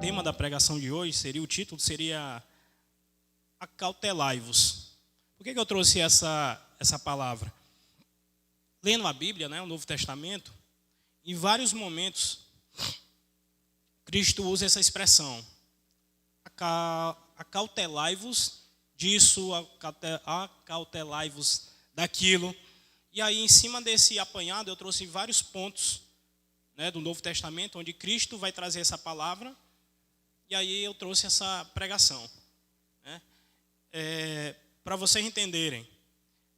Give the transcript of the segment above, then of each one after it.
tema da pregação de hoje seria, o título seria Acautelai-vos. Por que eu trouxe essa palavra? Lendo a Bíblia, o Novo Testamento, em vários momentos, Cristo usa essa expressão. Acautelai-vos disso, acautelai-vos daquilo. E aí, em cima desse apanhado, eu trouxe vários pontos do Novo Testamento, onde Cristo vai trazer essa palavra. E aí eu trouxe essa pregação. Para vocês entenderem,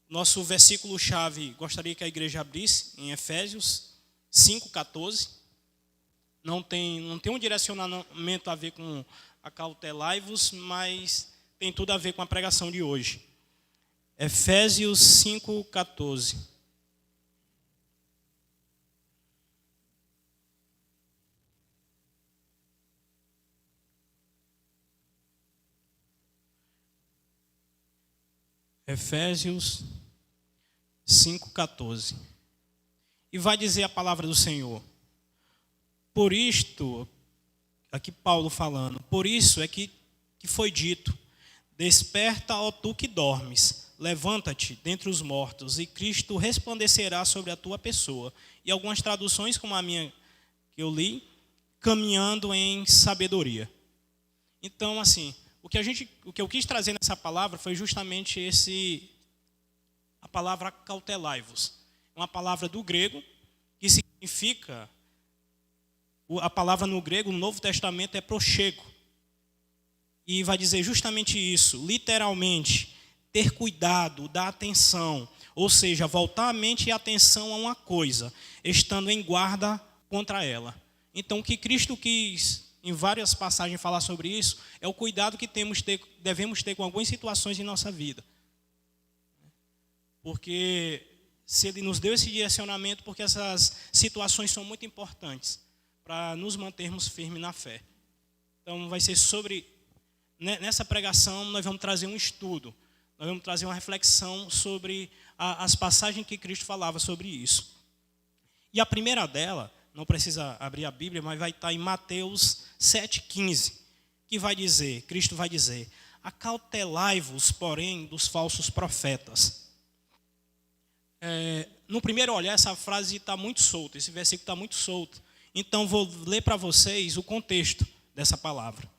nosso versículo-chave, gostaria que a igreja abrisse, em Efésios 5,14. Não tem um direcionamento a ver com acautelai-vos, mas tem tudo a ver com a pregação de hoje. Efésios 5,14. Efésios 5,14. E vai dizer a palavra do Senhor. Por isto, aqui Paulo falando, por isso é que foi dito, desperta, ó tu que dormes, levanta-te dentre os mortos, e Cristo resplandecerá sobre a tua pessoa. E algumas traduções, como a minha que eu li, caminhando em sabedoria. Então, assim, o que eu quis trazer nessa palavra foi justamente a palavra acautelai-vos. Uma palavra do grego que significa, a palavra no grego, no Novo Testamento, é prochego. E vai dizer justamente isso, literalmente, ter cuidado, dar atenção. Ou seja, voltar a mente e a atenção a uma coisa, estando em guarda contra ela. Então, o que Cristo quis, em várias passagens, falar sobre isso, é o cuidado que devemos ter com algumas situações em nossa vida. Porque se Ele nos deu esse direcionamento, porque essas situações são muito importantes para nos mantermos firmes na fé. Então, vai ser nessa pregação, nós vamos trazer um estudo, nós vamos trazer uma reflexão sobre as passagens que Cristo falava sobre isso. E a primeira dela, não precisa abrir a Bíblia, mas vai estar em Mateus 7,15, que vai dizer, Cristo vai dizer, acautelai-vos, porém, dos falsos profetas. No primeiro olhar, essa frase está muito solta, esse versículo está muito solto. Então, vou ler para vocês o contexto dessa palavra.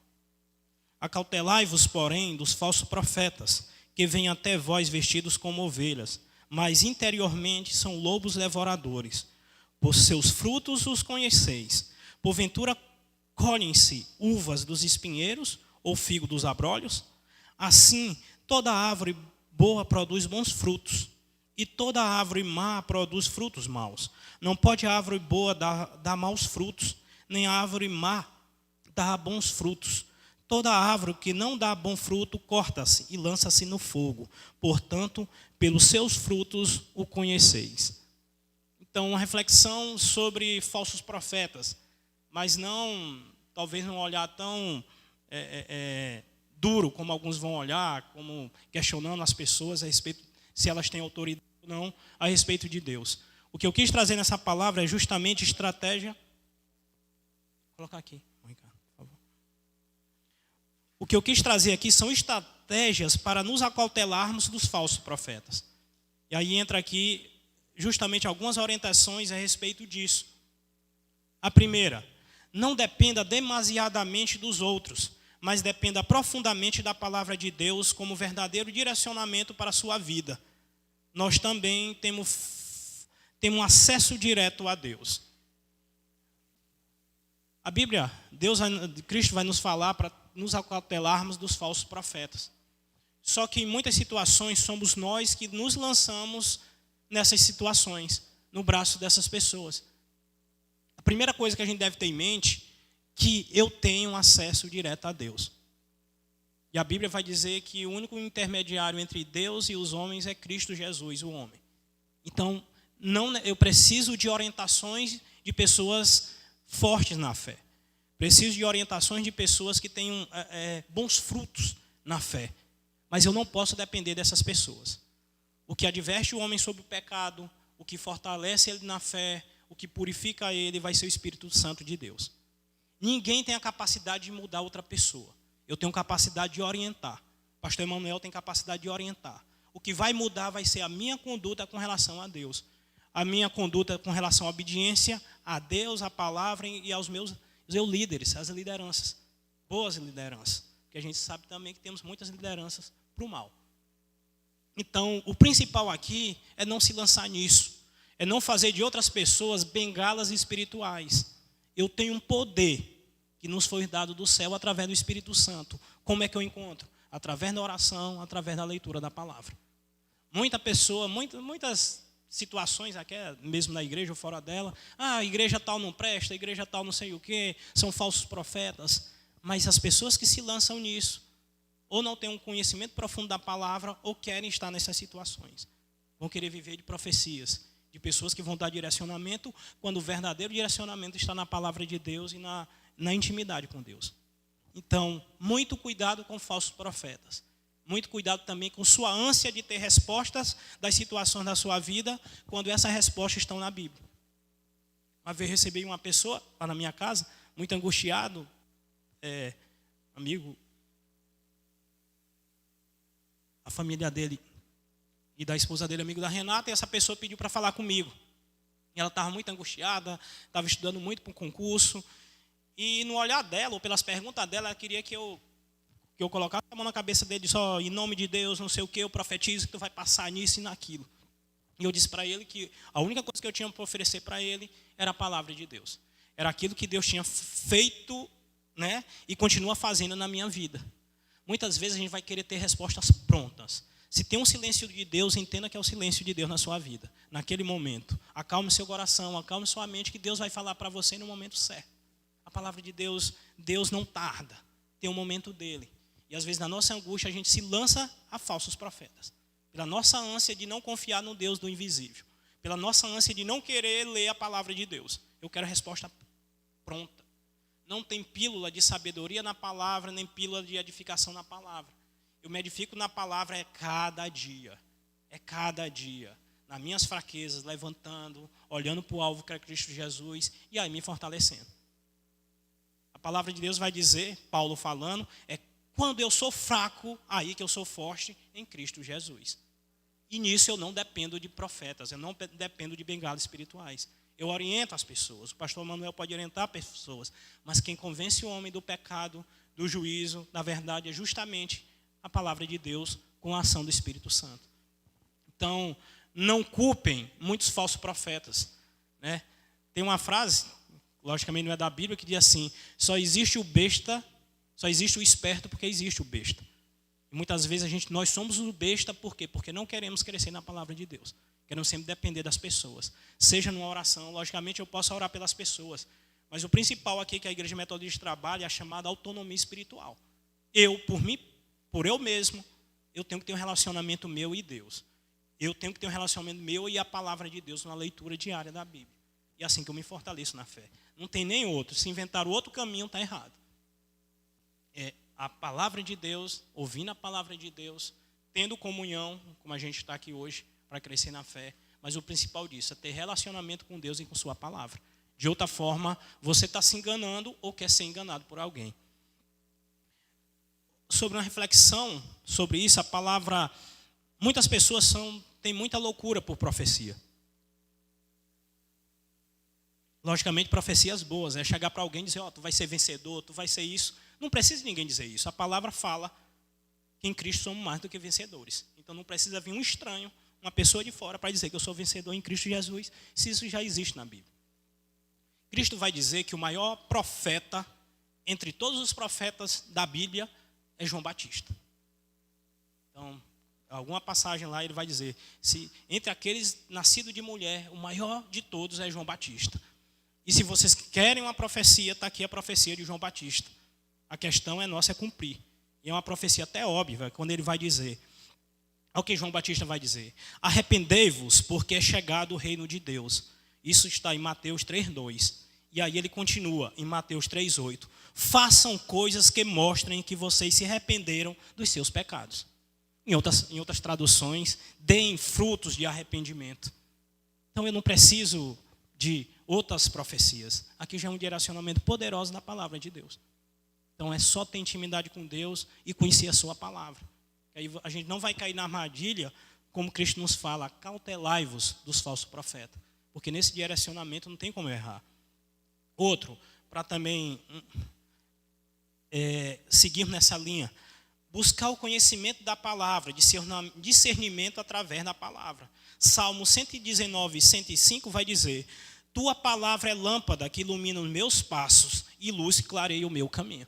Acautelai-vos, porém, dos falsos profetas, que vêm até vós vestidos como ovelhas, mas interiormente são lobos devoradores. Por seus frutos os conheceis. Porventura colhem-se uvas dos espinheiros ou figo dos abrolhos? Assim, toda árvore boa produz bons frutos, e toda árvore má produz frutos maus. Não pode a árvore boa dar maus frutos, nem a árvore má dar bons frutos. Toda árvore que não dá bom fruto, corta-se e lança-se no fogo. Portanto, pelos seus frutos o conheceis. Então, uma reflexão sobre falsos profetas, mas talvez não olhar tão duro como alguns vão olhar, como questionando as pessoas a respeito se elas têm autoridade ou não a respeito de Deus. O que eu quis trazer nessa palavra é justamente estratégia. Vou colocar aqui, Ricardo, por favor. O que eu quis trazer aqui são estratégias para nos acautelarmos dos falsos profetas. E aí entra aqui justamente algumas orientações a respeito disso. A primeira, não dependa demasiadamente dos outros, mas dependa profundamente da palavra de Deus como verdadeiro direcionamento para a sua vida. Nós também temos acesso direto a Deus. A Bíblia, Cristo vai nos falar para nos acautelarmos dos falsos profetas. Só que em muitas situações somos nós que nos lançamos nessas situações, no braço dessas pessoas. A primeira coisa que a gente deve ter em mente é que eu tenho acesso direto a Deus. E a Bíblia vai dizer que o único intermediário entre Deus e os homens é Cristo Jesus, o homem. Então, eu preciso de orientações de pessoas fortes na fé. Preciso de orientações de pessoas que tenham bons frutos na fé. Mas eu não posso depender dessas pessoas. O que adverte o homem sobre o pecado, o que fortalece ele na fé, o que purifica ele, vai ser o Espírito Santo de Deus. Ninguém tem a capacidade de mudar outra pessoa. Eu tenho capacidade de orientar. O pastor Emanuel tem capacidade de orientar. O que vai mudar vai ser a minha conduta com relação a Deus. A minha conduta com relação à obediência a Deus, à palavra e aos meus líderes, às lideranças. Boas lideranças. Porque a gente sabe também que temos muitas lideranças para o mal. Então, o principal aqui é não se lançar nisso. É não fazer de outras pessoas bengalas espirituais. Eu tenho um poder que nos foi dado do céu através do Espírito Santo. Como é que eu encontro? Através da oração, através da leitura da palavra. Muitas situações aqui, mesmo na igreja ou fora dela, a igreja tal não presta, a igreja tal não sei o quê, são falsos profetas. Mas as pessoas que se lançam nisso, ou não têm um conhecimento profundo da palavra, ou querem estar nessas situações. Vão querer viver de profecias, de pessoas que vão dar direcionamento, quando o verdadeiro direcionamento está na palavra de Deus e na intimidade com Deus. Então, muito cuidado com falsos profetas. Muito cuidado também com sua ânsia de ter respostas das situações da sua vida, quando essas respostas estão na Bíblia. Uma vez recebi uma pessoa lá na minha casa, muito angustiado, amigo, a família dele e da esposa dele, amigo da Renata, e essa pessoa pediu para falar comigo. E ela estava muito angustiada, estava estudando muito para um concurso, e no olhar dela, ou pelas perguntas dela, ela queria que eu colocasse a mão na cabeça dele, só em nome de Deus, não sei o que, eu profetizo que tu vai passar nisso e naquilo. E eu disse para ele que a única coisa que eu tinha para oferecer para ele era a palavra de Deus. Era aquilo que Deus tinha feito, né, e continua fazendo na minha vida. Muitas vezes a gente vai querer ter respostas prontas. Se tem um silêncio de Deus, entenda que é o silêncio de Deus na sua vida. Naquele momento, acalme seu coração, acalme sua mente, que Deus vai falar para você no momento certo. A palavra de Deus, Deus não tarda, tem um momento dele. E às vezes na nossa angústia a gente se lança a falsos profetas. Pela nossa ânsia de não confiar no Deus do invisível. Pela nossa ânsia de não querer ler a palavra de Deus. Eu quero a resposta pronta. Não tem pílula de sabedoria na palavra, nem pílula de edificação na palavra. Eu me edifico na palavra cada dia. É cada dia. Nas minhas fraquezas, levantando, olhando para o alvo que é Cristo Jesus, e aí me fortalecendo. A palavra de Deus vai dizer, Paulo falando, é quando eu sou fraco, aí que eu sou forte em Cristo Jesus. E nisso eu não dependo de profetas, eu não dependo de bengalas espirituais. Eu oriento as pessoas, o pastor Manuel pode orientar pessoas, mas quem convence o homem do pecado, do juízo, da verdade, é justamente a palavra de Deus com a ação do Espírito Santo. Então, não culpem muitos falsos profetas, né? Tem uma frase, logicamente não é da Bíblia, que diz assim, só existe o esperto porque existe o besta. E muitas vezes nós somos o besta, por quê? Porque não queremos crescer na palavra de Deus. Queremos sempre depender das pessoas. Seja numa oração, logicamente eu posso orar pelas pessoas. Mas o principal aqui que a Igreja Metodista trabalha é a chamada autonomia espiritual. Eu, por eu mesmo, eu tenho que ter um relacionamento meu e Deus. Eu tenho que ter um relacionamento meu e a palavra de Deus na leitura diária da Bíblia. E é assim que eu me fortaleço na fé. Não tem nem outro. Se inventar outro caminho, está errado. É a palavra de Deus, ouvindo a palavra de Deus, tendo comunhão, como a gente está aqui hoje, para crescer na fé. Mas o principal disso é ter relacionamento com Deus e com sua palavra. De outra forma, você está se enganando ou quer ser enganado por alguém. Sobre uma reflexão sobre isso, a palavra... Muitas pessoas têm muita loucura por profecia. Logicamente, profecias boas. É chegar para alguém e dizer, tu vai ser vencedor, tu vai ser isso. Não precisa ninguém dizer isso. A palavra fala que em Cristo somos mais do que vencedores. Então não precisa vir um estranho, uma pessoa de fora, para dizer que eu sou vencedor em Cristo Jesus, se isso já existe na Bíblia. Cristo vai dizer que o maior profeta, entre todos os profetas da Bíblia, é João Batista. Então, alguma passagem lá ele vai dizer, se entre aqueles nascidos de mulher, o maior de todos é João Batista. E se vocês querem uma profecia, está aqui a profecia de João Batista. A questão nossa é cumprir. E é uma profecia até óbvia, quando ele vai dizer, olha o que João Batista vai dizer, arrependei-vos, porque é chegado o reino de Deus. Isso está em Mateus 3:2. E aí ele continua em Mateus 3:8. Façam coisas que mostrem que vocês se arrependeram dos seus pecados. Em outras traduções, deem frutos de arrependimento. Então eu não preciso de outras profecias. Aqui já é um direcionamento poderoso da palavra de Deus. Então é só ter intimidade com Deus e conhecer a sua palavra. Aí a gente não vai cair na armadilha, como Cristo nos fala, cautelai-vos dos falsos profetas. Porque nesse direcionamento não tem como errar. Outro, para também seguir nessa linha, buscar o conhecimento da palavra, discernimento através da palavra. Salmo 119, 105 vai dizer: tua palavra é lâmpada que ilumina os meus passos e luz que clareia o meu caminho.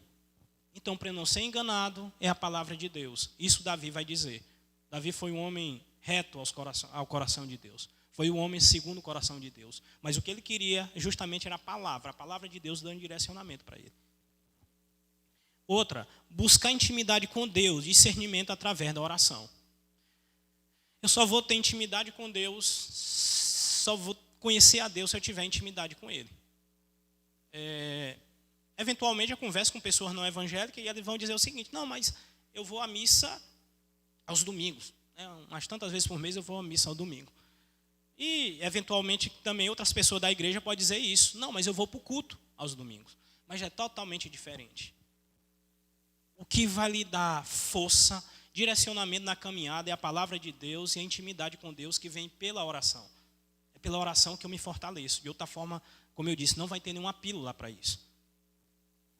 Então, para eu não ser enganado, é a palavra de Deus. Isso Davi vai dizer. Davi foi um homem reto ao coração de Deus. Foi um homem segundo o coração de Deus. Mas o que ele queria justamente era a palavra de Deus dando direcionamento para ele. Outra, buscar intimidade com Deus, discernimento através da oração. Eu só vou ter intimidade com Deus, só vou conhecer a Deus se eu tiver intimidade com Ele. Eventualmente eu converso com pessoas não evangélicas e eles vão dizer o seguinte: não, mas eu vou à missa aos domingos. Umas tantas vezes por mês eu vou à missa ao domingo. E eventualmente também outras pessoas da igreja podem dizer isso: não, mas eu vou para o culto aos domingos. Mas é totalmente diferente. O que vai lhe dar força, direcionamento na caminhada é a palavra de Deus e a intimidade com Deus que vem pela oração. É pela oração que eu me fortaleço. De outra forma, como eu disse, não vai ter nenhuma pílula para isso.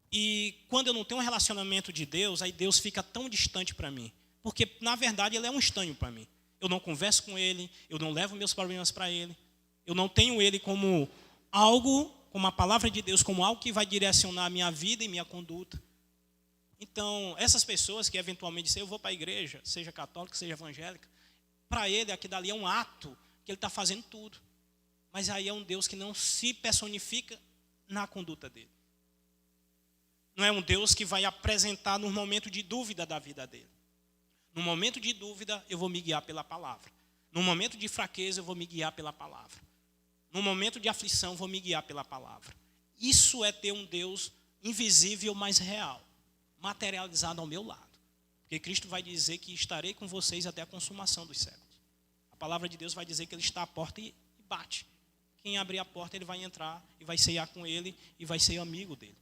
E quando eu não tenho um relacionamento de Deus, aí Deus fica tão distante para mim. Porque, na verdade, Ele é um estranho para mim. Eu não converso com Ele, eu não levo meus problemas para Ele. Eu não tenho Ele como algo, como a palavra de Deus, como algo que vai direcionar a minha vida e minha conduta. Então, essas pessoas que eventualmente dizem: eu vou para a igreja, seja católica, seja evangélica, para ele, aqui dali é um ato que ele está fazendo tudo. Mas aí é um Deus que não se personifica na conduta dele. Não é um Deus que vai apresentar no momento de dúvida da vida dele. No momento de dúvida, eu vou me guiar pela palavra. No momento de fraqueza, eu vou me guiar pela palavra. No momento de aflição, eu vou me guiar pela palavra. Isso é ter um Deus invisível, mas real, materializado ao meu lado. Porque Cristo vai dizer que estarei com vocês até a consumação dos séculos. A palavra de Deus vai dizer que Ele está à porta e bate. Quem abrir a porta, Ele vai entrar e vai ceiar com Ele e vai ser amigo dele.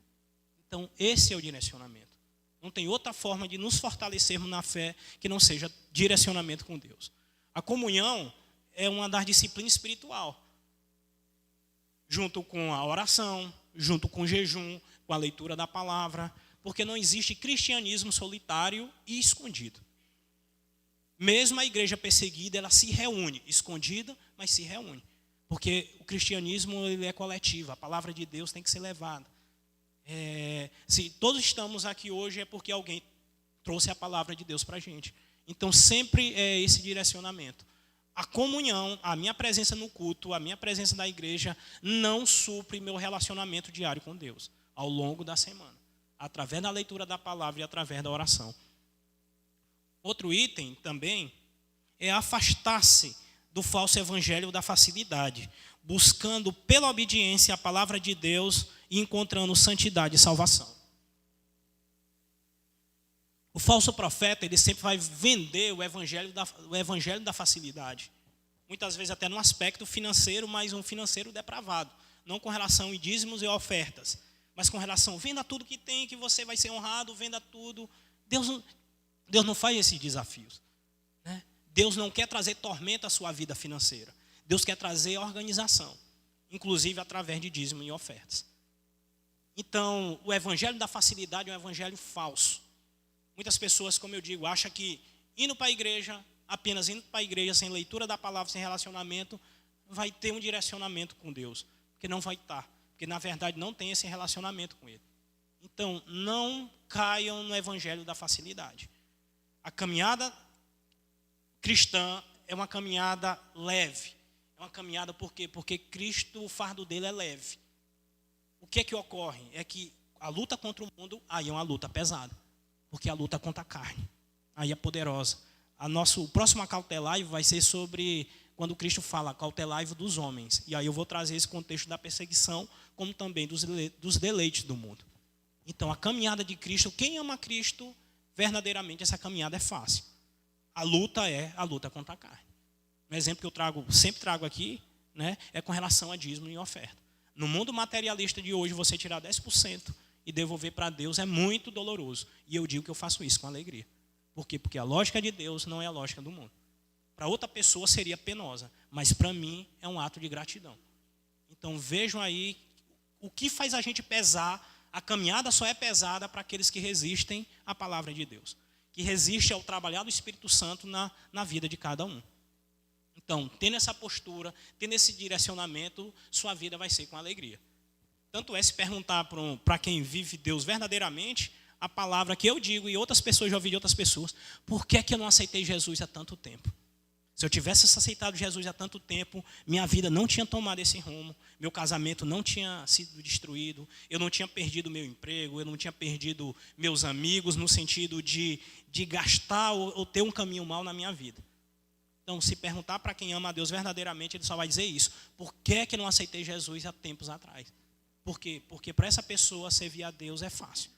Então, esse é o direcionamento. Não tem outra forma de nos fortalecermos na fé que não seja direcionamento com Deus. A comunhão é uma das disciplinas espiritual. Junto com a oração, junto com o jejum, com a leitura da palavra. Porque não existe cristianismo solitário e escondido. Mesmo a igreja perseguida, ela se reúne, escondida, mas se reúne. Porque o cristianismo ele é coletivo, a palavra de Deus tem que ser levada. Se todos estamos aqui hoje é porque alguém trouxe a palavra de Deus para a gente. Então sempre é esse direcionamento. A comunhão, a minha presença no culto, a minha presença na igreja não supre meu relacionamento diário com Deus ao longo da semana. Através da leitura da palavra e através da oração. Outro item também é afastar-se do falso evangelho da facilidade, buscando pela obediência a palavra de Deus e encontrando santidade e salvação. O falso profeta, ele sempre vai vender o evangelho da facilidade. Muitas vezes até no aspecto financeiro, mas um financeiro depravado. Não com relação a dízimos e ofertas, mas com relação, venda tudo que tem, que você vai ser honrado, venda tudo. Deus não faz esses desafios. Né? Deus não quer trazer tormenta à sua vida financeira. Deus quer trazer organização, inclusive através de dízimo e ofertas. Então, o evangelho da facilidade é um evangelho falso. Muitas pessoas, como eu digo, acham que apenas indo para a igreja, sem leitura da palavra, sem relacionamento, vai ter um direcionamento com Deus. Porque não vai estar. Porque, na verdade, não tem esse relacionamento com Ele. Então, não caiam no evangelho da facilidade. A caminhada cristã é uma caminhada leve. É uma caminhada por quê? Porque Cristo, o fardo dele é leve. O que é que ocorre? É que a luta contra o mundo, aí é uma luta pesada. Porque a luta contra a carne. Aí é poderosa. O próximo acautelaivo vai ser sobre quando Cristo fala acautelaivo dos homens. E aí eu vou trazer esse contexto da perseguição, como também dos deleites do mundo. Então, a caminhada de Cristo, quem ama Cristo, verdadeiramente essa caminhada é fácil. A luta é a luta contra a carne. Um exemplo que eu sempre trago aqui, né, é com relação a dízimo e oferta. No mundo materialista de hoje, você tirar 10% e devolver para Deus é muito doloroso. E eu digo que eu faço isso com alegria. Por quê? Porque a lógica de Deus não é a lógica do mundo. Para outra pessoa seria penosa, mas para mim é um ato de gratidão. Então vejam aí o que faz a gente pesar. A caminhada só é pesada para aqueles que resistem à palavra de Deus, que resistem ao trabalhar do Espírito Santo na vida de cada um. Então, tendo essa postura, tendo esse direcionamento, sua vida vai ser com alegria. Tanto é se perguntar para quem vive Deus verdadeiramente, a palavra que eu digo e outras pessoas já ouvi de outras pessoas, por que é que eu não aceitei Jesus há tanto tempo? Se eu tivesse aceitado Jesus há tanto tempo, minha vida não tinha tomado esse rumo, meu casamento não tinha sido destruído, eu não tinha perdido meu emprego, eu não tinha perdido meus amigos, no sentido de gastar ou ter um caminho mau na minha vida. Então, se perguntar para quem ama a Deus verdadeiramente, ele só vai dizer isso. Por que é que não aceitei Jesus há tempos atrás? Por quê? Porque para essa pessoa servir a Deus é fácil.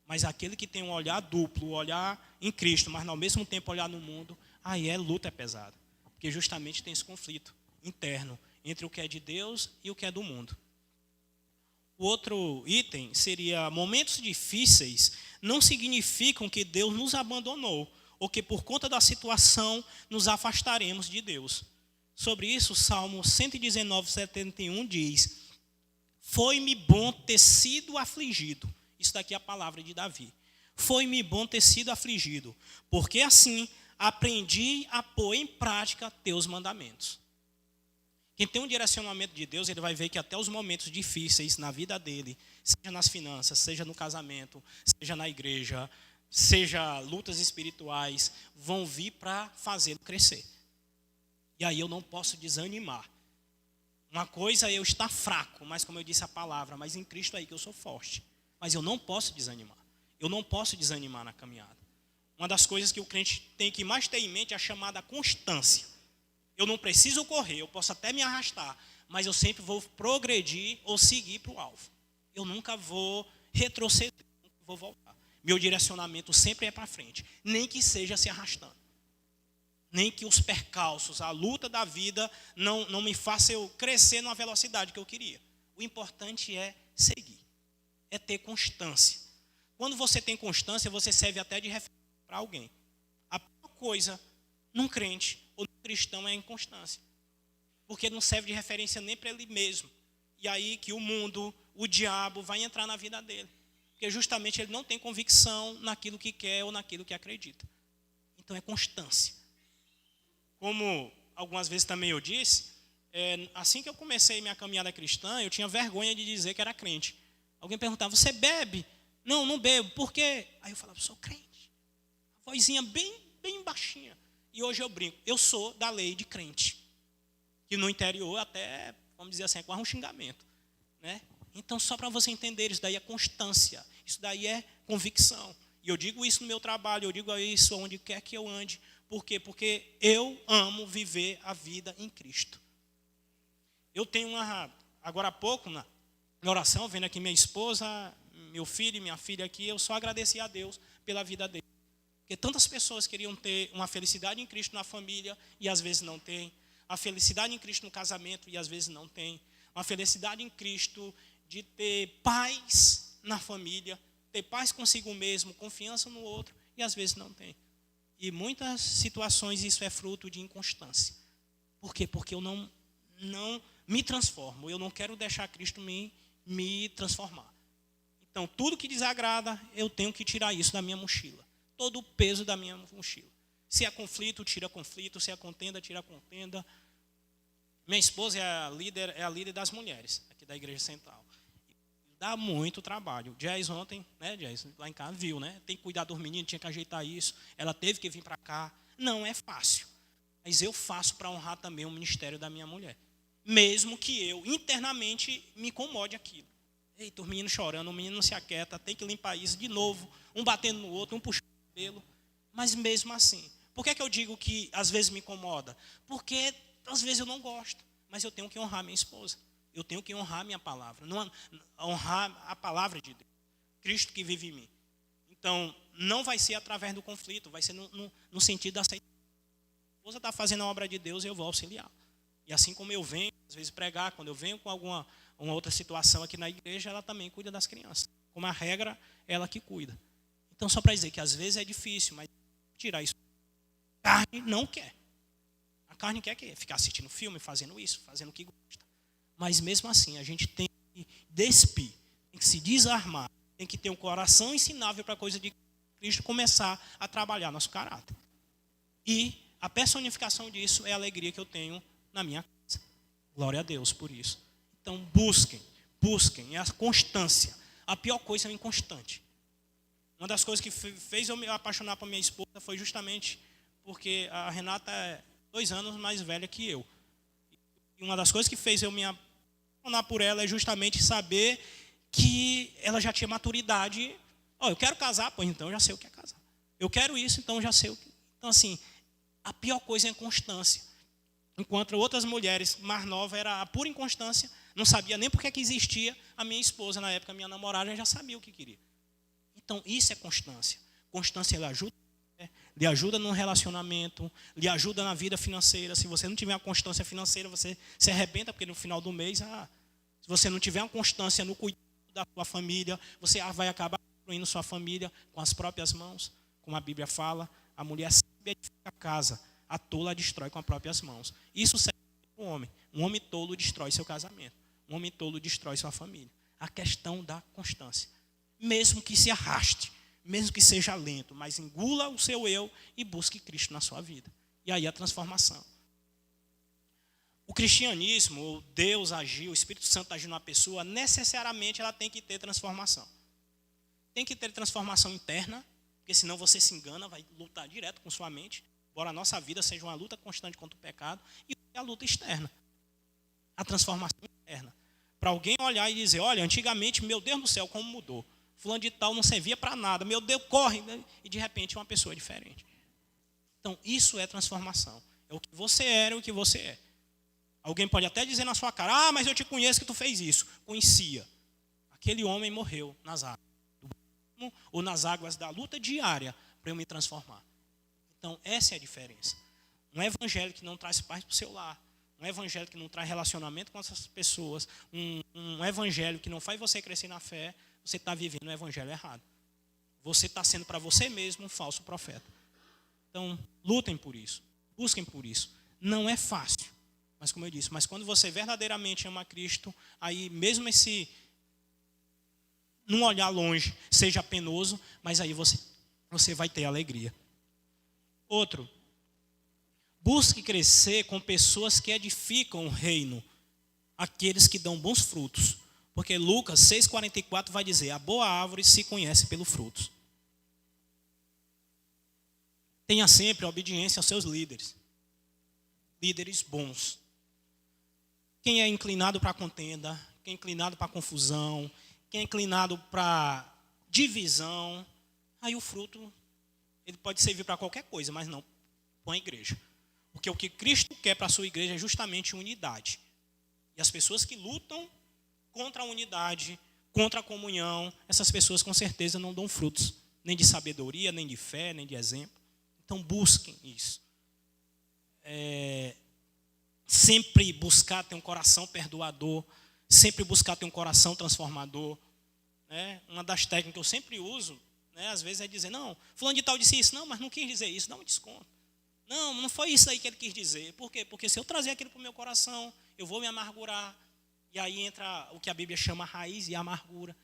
Mas aquele que tem um olhar duplo, olhar em Cristo, mas ao mesmo tempo olhar no mundo, aí luta é pesada. Porque justamente tem esse conflito interno entre o que é de Deus e o que é do mundo. O outro item seria: momentos difíceis não significam que Deus nos abandonou, ou que por conta da situação nos afastaremos de Deus. Sobre isso, o Salmo 119, 71 diz: foi-me bom ter sido afligido. Isso daqui é a palavra de Davi. Foi-me bom ter sido afligido, porque assim aprendi a pôr em prática teus mandamentos. Quem tem um direcionamento de Deus, ele vai ver que até os momentos difíceis na vida dele, seja nas finanças, seja no casamento, seja na igreja, seja lutas espirituais, vão vir para fazê-lo crescer. E aí eu não posso desanimar. Uma coisa é eu estar fraco, mas como eu disse a palavra, mas em Cristo aí que eu sou forte. Mas eu não posso desanimar. Eu não posso desanimar na caminhada. Uma das coisas que o crente tem que mais ter em mente é a chamada constância. Eu não preciso correr, eu posso até me arrastar, mas eu sempre vou progredir ou seguir para o alvo. Eu nunca vou retroceder, nunca vou voltar. Meu direcionamento sempre é para frente, nem que seja se arrastando. Nem que os percalços, a luta da vida não me faça eu crescer numa velocidade que eu queria. O importante é seguir, é ter constância. Quando você tem constância, você serve até de referência para alguém. A pior coisa num crente ou num cristão é a inconstância. Porque não serve de referência nem para ele mesmo. E aí que o mundo, o diabo vai entrar na vida dele. Porque justamente ele não tem convicção naquilo que quer ou naquilo que acredita. Então é constância. Como algumas vezes também eu disse, assim que eu comecei minha caminhada cristã, eu tinha vergonha de dizer que era crente. Alguém perguntava: você bebe? Não, não bebo. Por quê? Aí eu falava: sou crente. A vozinha bem baixinha. E hoje eu brinco: eu sou da lei de crente. Que no interior até, vamos dizer assim, é quase um xingamento, né? Então, só para você entender, isso daí é constância. Isso daí é convicção. E eu digo isso no meu trabalho, eu digo isso onde quer que eu ande. Por quê? Porque eu amo viver a vida em Cristo. Eu tenho agora há pouco, na oração, vendo aqui minha esposa, meu filho e minha filha aqui, eu só agradeci a Deus pela vida dele. Porque tantas pessoas queriam ter uma felicidade em Cristo na família e às vezes não tem. A felicidade em Cristo no casamento e às vezes não tem. Uma felicidade em Cristo de ter paz na família, ter paz consigo mesmo, confiança no outro e às vezes não tem. E muitas situações isso é fruto de inconstância. Por quê? Porque eu não me transformo. Eu não quero deixar Cristo me transformar. Então, tudo que desagrada, eu tenho que tirar isso da minha mochila. Todo o peso da minha mochila. Se é conflito, tira conflito. Se é contenda, tira contenda. Minha esposa é a líder das mulheres, aqui da Igreja Central. Dá muito trabalho. O Jazz ontem, né, Jazz, lá em casa, viu, né? Tem que cuidar dos meninos, tinha que ajeitar isso. Ela teve que vir para cá. Não é fácil. Mas eu faço para honrar também o ministério da minha mulher. Mesmo que eu, internamente, me incomode aquilo. Eita, os meninos chorando, o menino não se aquieta, tem que limpar isso de novo. Um batendo no outro, um puxando o cabelo. Mas mesmo assim. Por que é que eu digo que às vezes me incomoda? Porque às vezes eu não gosto. Mas eu tenho que honrar minha esposa. Eu tenho que honrar a minha palavra, não honrar a palavra de Deus, Cristo que vive em mim. Então, não vai ser através do conflito, vai ser no sentido da aceitação. A esposa está fazendo a obra de Deus e eu vou auxiliar. E assim como eu venho, às vezes, pregar, quando eu venho com uma outra situação aqui na igreja, ela também cuida das crianças. Como a regra, ela que cuida. Então, só para dizer que às vezes é difícil, mas tirar isso. A carne não quer. A carne quer ficar assistindo filme, fazendo isso, fazendo o que gosta. Mas mesmo assim, a gente tem que despir, tem que se desarmar, tem que ter um coração ensinável para a coisa de Cristo começar a trabalhar nosso caráter. E a personificação disso é a alegria que eu tenho na minha casa. Glória a Deus por isso. Então busquem, é a constância. A pior coisa é o inconstante. Uma das coisas que fez eu me apaixonar por minha esposa foi justamente porque a Renata é 2 anos mais velha que eu. E uma das coisas que fez eu me apaixonar por ela é justamente saber que ela já tinha maturidade. Eu quero casar, pois então eu já sei o que é casar. Eu quero isso, então eu já sei o que. Então, assim, a pior coisa é a inconstância. Enquanto outras mulheres mais novas era a pura inconstância, não sabia nem por que existia. A minha esposa, na época, minha namorada, já sabia o que queria. Então, isso é constância. Constância lhe ajuda no relacionamento, lhe ajuda na vida financeira. Se você não tiver uma constância financeira, você se arrebenta, porque no final do mês, se você não tiver uma constância no cuidado da sua família, você vai acabar destruindo sua família com as próprias mãos. Como a Bíblia fala, a mulher sábia edifica a casa, a tola a destrói com as próprias mãos. Isso serve para o homem. Um homem tolo destrói seu casamento. Um homem tolo destrói sua família. A questão da constância. Mesmo que se arraste, mesmo que seja lento, mas engula o seu eu e busque Cristo na sua vida. E aí a transformação. O cristianismo, Deus agir, o Espírito Santo agir numa pessoa, necessariamente ela tem que ter transformação. Tem que ter transformação interna, porque senão você se engana, vai lutar direto com sua mente, embora a nossa vida seja uma luta constante contra o pecado, e a luta externa, a transformação interna. Para alguém olhar e dizer, olha, antigamente, meu Deus do céu, como mudou. Fulano de tal não servia para nada, meu Deus, corre, e de repente é uma pessoa diferente. Então, isso é transformação. É o que você era e o que você é. Alguém pode até dizer na sua cara, mas eu te conheço que tu fez isso. Conhecia. Aquele homem morreu nas águas do batismo ou nas águas da luta diária para eu me transformar. Então, essa é a diferença. Um evangelho que não traz paz para o seu lar. Um evangelho que não traz relacionamento com essas pessoas. Um evangelho que não faz você crescer na fé. Você está vivendo um evangelho errado. Você está sendo para você mesmo um falso profeta. Então, lutem por isso. Busquem por isso. Não é fácil. Mas como eu disse, mas quando você verdadeiramente ama Cristo, aí mesmo esse, num olhar longe, seja penoso, mas aí você vai ter alegria. Outro, busque crescer com pessoas que edificam o reino, aqueles que dão bons frutos. Porque Lucas 6,44 vai dizer, a boa árvore se conhece pelos frutos. Tenha sempre a obediência aos seus líderes. Líderes bons. Quem é inclinado para a contenda, quem é inclinado para a confusão, quem é inclinado para divisão, aí o fruto, ele pode servir para qualquer coisa, mas não para a igreja. Porque o que Cristo quer para a sua igreja é justamente unidade. E as pessoas que lutam contra a unidade, contra a comunhão, essas pessoas com certeza não dão frutos, nem de sabedoria, nem de fé, nem de exemplo. Então busquem isso. Sempre buscar ter um coração perdoador, sempre buscar ter um coração transformador. Uma das técnicas que eu sempre uso, às vezes é dizer, não, fulano de tal disse isso, não, mas não quis dizer isso, dá um desconto. Não foi isso aí que ele quis dizer. Por quê? Porque se eu trazer aquilo para o meu coração, eu vou me amargurar. E aí entra o que a Bíblia chama raiz e amargura.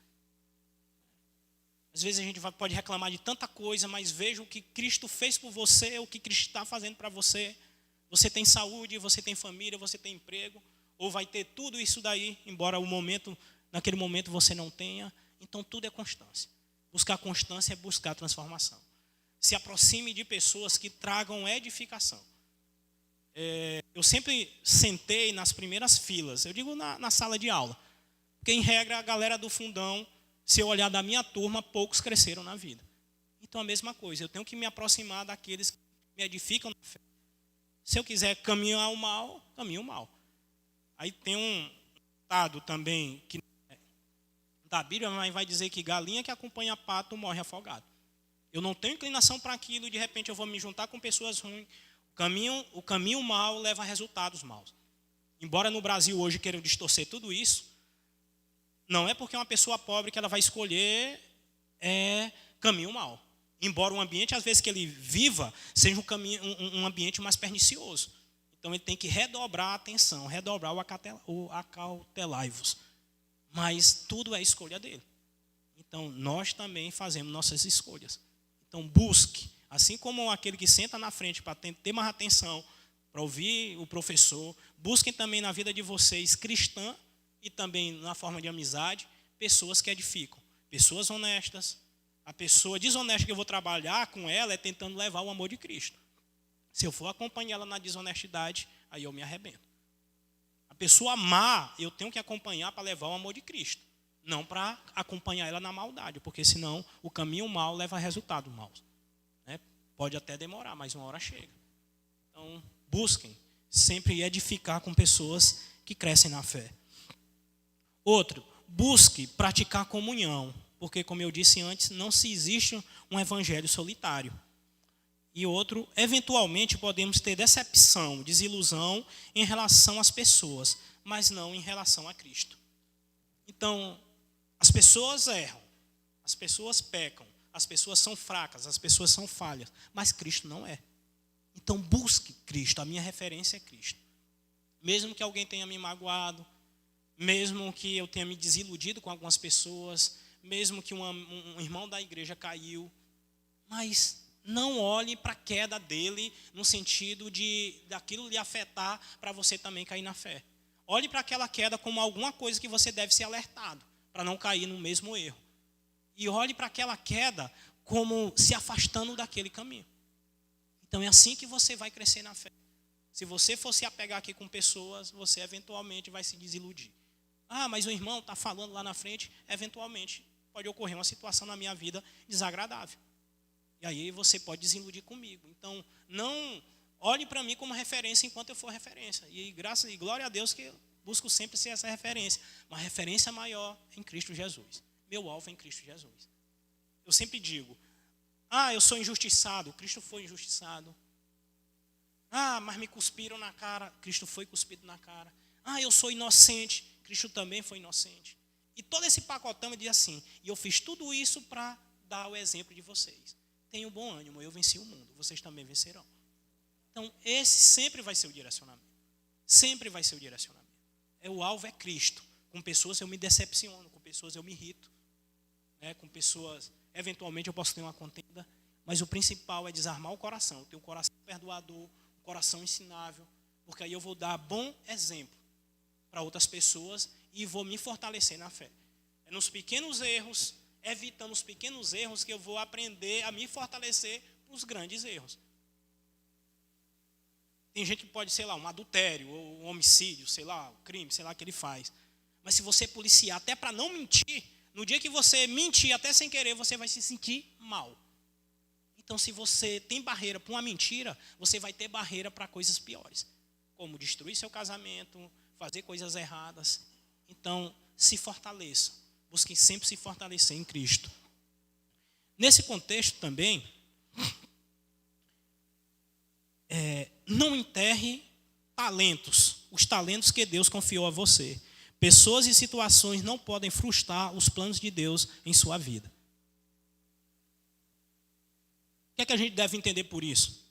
Às vezes a gente pode reclamar de tanta coisa, mas veja o que Cristo fez por você, o que Cristo está fazendo para você. Você tem saúde, você tem família, você tem emprego, ou vai ter tudo isso daí, embora naquele momento você não tenha. Então tudo é constância. Buscar constância é buscar transformação. Se aproxime de pessoas que tragam edificação. Eu sempre sentei nas primeiras filas, eu digo na sala de aula. Porque, em regra, a galera do fundão, se eu olhar da minha turma, poucos cresceram na vida. Então, a mesma coisa, eu tenho que me aproximar daqueles que me edificam na fé. Se eu quiser caminhar o mal, caminho o mal. Aí tem um ditado também, que da Bíblia, mas vai dizer que galinha que acompanha pato morre afogado. Eu não tenho inclinação para aquilo, de repente eu vou me juntar com pessoas ruins. O caminho mau leva a resultados maus. Embora no Brasil hoje queiram distorcer tudo isso, Não é porque é uma pessoa pobre que ela vai escolher caminho mau. Embora o ambiente, às vezes, que ele viva, seja um ambiente mais pernicioso. Então, ele tem que redobrar a atenção, redobrar o acautelai-vos. Mas tudo é escolha dele. Então, nós também fazemos nossas escolhas. Então, busque. Assim como aquele que senta na frente para ter mais atenção, para ouvir o professor, busquem também na vida de vocês, cristã, e também na forma de amizade, pessoas que edificam. Pessoas honestas. A pessoa desonesta que eu vou trabalhar com ela é tentando levar o amor de Cristo. Se eu for acompanhar ela na desonestidade, aí eu me arrebento. A pessoa má, eu tenho que acompanhar para levar o amor de Cristo. Não para acompanhar ela na maldade, porque senão o caminho mau leva a resultados maus. Pode até demorar, mas uma hora chega. Então, busquem sempre edificar com pessoas que crescem na fé. Outro, busque praticar comunhão, porque, como eu disse antes, não se existe um evangelho solitário. E outro, eventualmente podemos ter decepção, desilusão em relação às pessoas, mas não em relação a Cristo. Então, as pessoas erram, as pessoas pecam, as pessoas são fracas, as pessoas são falhas, mas Cristo não é. Então, busque Cristo, a minha referência é Cristo. Mesmo que alguém tenha me magoado, mesmo que eu tenha me desiludido com algumas pessoas, mesmo que um irmão da igreja caiu, mas não olhe para a queda dele no sentido de daquilo lhe afetar para você também cair na fé. Olhe para aquela queda como alguma coisa que você deve ser alertado, para não cair no mesmo erro. E olhe para aquela queda como se afastando daquele caminho. Então é assim que você vai crescer na fé. Se você for se apegar aqui com pessoas, você eventualmente vai se desiludir. Ah, mas o irmão está falando lá na frente, eventualmente pode ocorrer uma situação na minha vida desagradável. E aí você pode desiludir comigo. Então, não olhe para mim como referência enquanto eu for referência. E graças e glória a Deus que eu busco sempre ser essa referência. Uma referência maior em Cristo Jesus. Meu alvo é em Cristo Jesus. Eu sempre digo, eu sou injustiçado, Cristo foi injustiçado. Mas me cuspiram na cara, Cristo foi cuspido na cara. Eu sou inocente, Cristo também foi inocente. E todo esse pacotão diz assim, e eu fiz tudo isso para dar o exemplo de vocês. Tenham bom ânimo, eu venci o mundo, vocês também vencerão. Então, esse sempre vai ser o direcionamento. Sempre vai ser o direcionamento. O alvo é Cristo. Com pessoas eu me decepciono, com pessoas eu me irrito. Com pessoas, eventualmente eu posso ter uma contenda, mas o principal é desarmar o coração. Ter um coração perdoador, um coração ensinável, porque aí eu vou dar bom exemplo para outras pessoas e vou me fortalecer na fé. É nos pequenos erros, evitando os pequenos erros, que eu vou aprender a me fortalecer para os grandes erros. Tem gente que pode, um adultério, ou um homicídio, um crime, que ele faz. Mas se você policiar até para não mentir, no dia que você mentir até sem querer, você vai se sentir mal. Então, se você tem barreira para uma mentira, você vai ter barreira para coisas piores. Como destruir seu casamento, fazer coisas erradas. Então, se fortaleça. Busquem sempre se fortalecer em Cristo. Nesse contexto também, não enterre talentos, os talentos que Deus confiou a você. Pessoas e situações não podem frustrar os planos de Deus em sua vida. O que é que a gente deve entender por isso?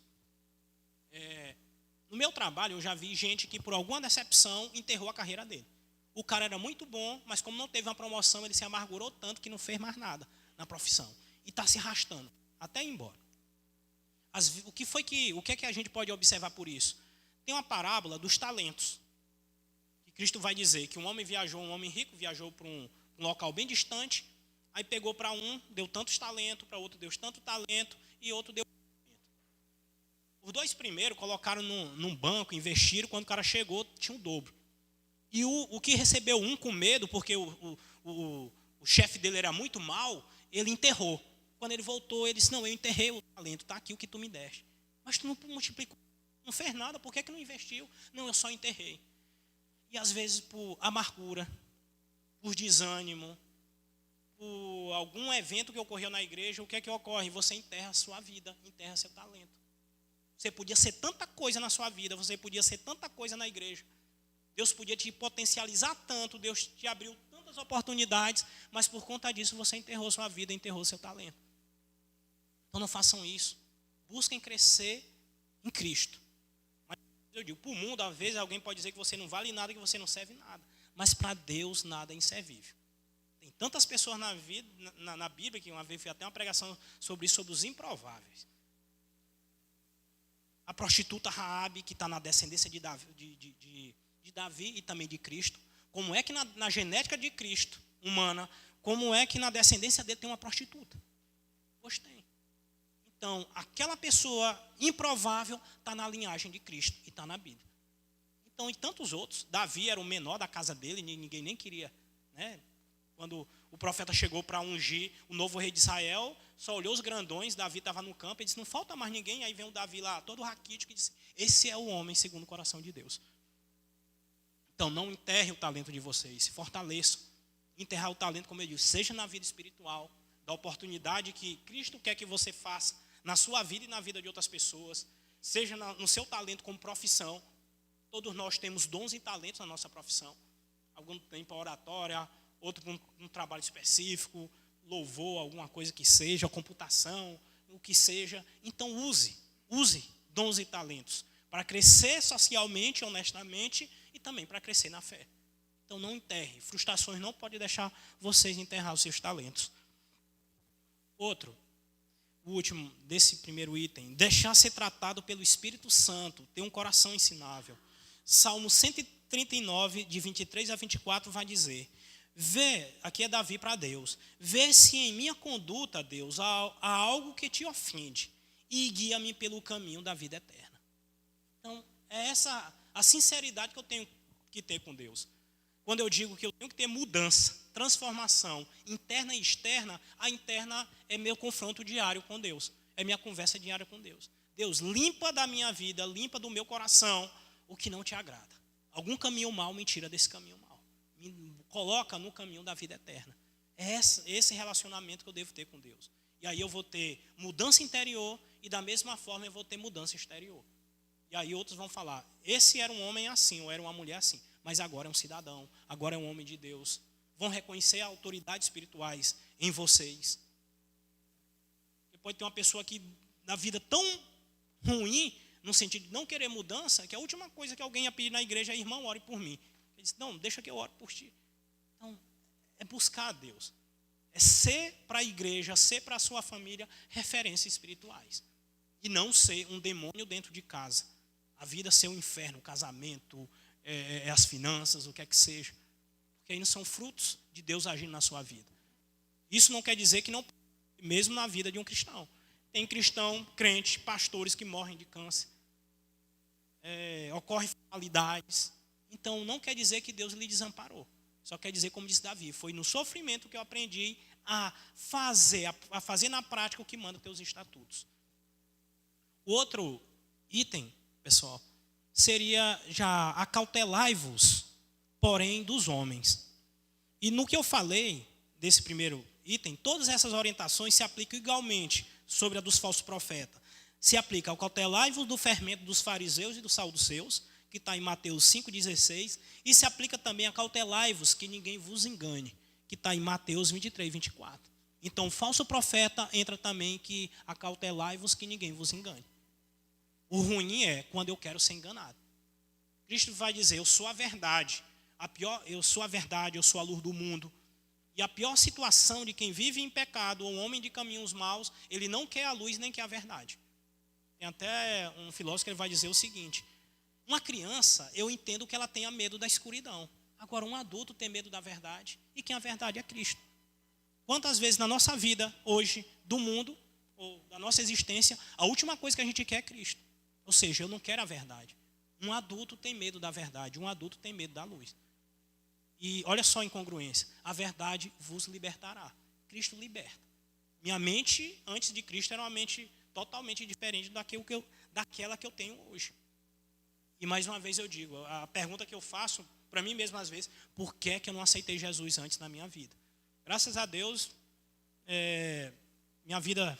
No meu trabalho, eu já vi gente que, por alguma decepção, enterrou a carreira dele. O cara era muito bom, mas como não teve uma promoção, ele se amargurou tanto que não fez mais nada na profissão. E está se arrastando, até ir embora. O que é que a gente pode observar por isso? Tem uma parábola dos talentos. Que Cristo vai dizer que um homem rico viajou para um local bem distante, aí pegou para um, deu tantos talentos, para outro deu tanto talento, e outro deu talento. Os dois primeiros colocaram num banco, investiram, quando o cara chegou, tinha o dobro. E o que recebeu um com medo, porque o chefe dele era muito mau, ele enterrou. Quando ele voltou, ele disse, não, eu enterrei o talento, está aqui o que tu me deste. Mas tu não multiplicou, não fez nada, por que não investiu? Não, eu só enterrei. E às vezes por amargura, por desânimo, por algum evento que ocorreu na igreja, o que é que ocorre? Você enterra a sua vida, enterra seu talento. Você podia ser tanta coisa na sua vida, você podia ser tanta coisa na igreja. Deus podia te potencializar tanto, Deus te abriu tantas tantas oportunidades, mas por conta disso você enterrou sua vida, enterrou seu talento. Então não façam isso. Busquem crescer em Cristo. Mas eu digo, para o mundo, às vezes alguém pode dizer que você não vale nada, que você não serve nada. Mas para Deus nada é inservível. Tem tantas pessoas na vida, na Bíblia, que uma vez fui até uma pregação sobre isso, sobre os improváveis. A prostituta Raabe, que está na descendência de Davi e também de Cristo. Como é que na genética de Cristo, humana, como é que na descendência dele tem uma prostituta? Pois tem. Então, aquela pessoa improvável está na linhagem de Cristo e está na Bíblia. Então, e tantos outros. Davi era o menor da casa dele, ninguém nem queria. Né? Quando o profeta chegou para ungir o novo rei de Israel, só olhou os grandões, Davi estava no campo, e disse, não falta mais ninguém. Aí vem o Davi lá, todo raquítico, e disse, esse é o homem segundo o coração de Deus. Então, não enterre o talento de vocês, se fortaleçam. Enterrar o talento, como eu disse, seja na vida espiritual, da oportunidade que Cristo quer que você faça na sua vida e na vida de outras pessoas, seja no seu talento como profissão. Todos nós temos dons e talentos na nossa profissão. Algum tem para oratória, outro para um trabalho específico, louvor, alguma coisa que seja, computação, o que seja. Então use dons e talentos para crescer socialmente, honestamente e também para crescer na fé. Então não enterre. Frustrações não podem deixar vocês enterrar os seus talentos. Outro, o último desse primeiro item, deixar ser tratado pelo Espírito Santo, ter um coração ensinável. Salmo 139, de 23 a 24, vai dizer, vê, aqui é Davi para Deus, vê se em minha conduta, Deus, há algo que te ofende e guia-me pelo caminho da vida eterna. Então, é essa a sinceridade que eu tenho que ter com Deus. Quando eu digo que eu tenho que ter mudança, transformação interna e externa, a interna é meu confronto diário com Deus, é minha conversa diária com Deus. Deus, limpa da minha vida, limpa do meu coração o que não te agrada. Algum caminho mal, me tira desse caminho mal. Me coloca no caminho da vida eterna. É esse relacionamento que eu devo ter com Deus. E aí eu vou ter mudança interior e da mesma forma eu vou ter mudança exterior. E aí outros vão falar, esse era um homem assim, ou era uma mulher assim, mas agora é um cidadão, agora é um homem de Deus. Vão reconhecer autoridades espirituais em vocês. Porque pode ter uma pessoa que na vida tão ruim, no sentido de não querer mudança, que a última coisa que alguém ia pedir na igreja é, irmão, ore por mim. Ele disse, não, deixa que eu ore por ti. Então, é buscar a Deus. É ser para a igreja, ser para a sua família referências espirituais. E não ser um demônio dentro de casa. A vida ser um inferno, o casamento, as finanças, o que é que seja. Porque aí não são frutos de Deus agindo na sua vida. Isso não quer dizer que não, mesmo na vida de um cristão. Tem cristão, crente, pastores que morrem de câncer. Ocorrem fatalidades. Então, não quer dizer que Deus lhe desamparou. Só quer dizer, como disse Davi, foi no sofrimento que eu aprendi a fazer na prática o que manda teus estatutos. O outro item, pessoal, seria já acautelai-vos, porém, dos homens. E no que eu falei desse primeiro item, todas essas orientações se aplicam igualmente sobre a dos falsos profetas. Se aplica ao cautelai-vos do fermento dos fariseus e dos saduceus, que está em Mateus 5,16, e se aplica também a cautelai-vos, que ninguém vos engane, que está em Mateus 23, 24. Então, o falso profeta entra também que acautelai-vos, que ninguém vos engane. O ruim é quando eu quero ser enganado. Cristo vai dizer, eu sou a verdade, eu sou a luz do mundo. E a pior situação de quem vive em pecado, ou um homem de caminhos maus, ele não quer a luz nem quer a verdade. Tem até um filósofo que ele vai dizer o seguinte, uma criança, eu entendo que ela tenha medo da escuridão. Agora, um adulto tem medo da verdade, e quem a verdade é Cristo. Quantas vezes na nossa vida, hoje, do mundo, ou da nossa existência, a última coisa que a gente quer é Cristo. Ou seja, eu não quero a verdade. Um adulto tem medo da verdade, um adulto tem medo da luz. E olha só a incongruência, a verdade vos libertará. Cristo liberta. Minha mente, antes de Cristo, era uma mente totalmente diferente daquela que eu tenho hoje. E mais uma vez eu digo, a pergunta que eu faço para mim mesmo às vezes, por que é que eu não aceitei Jesus antes na minha vida? Graças a Deus, minha vida,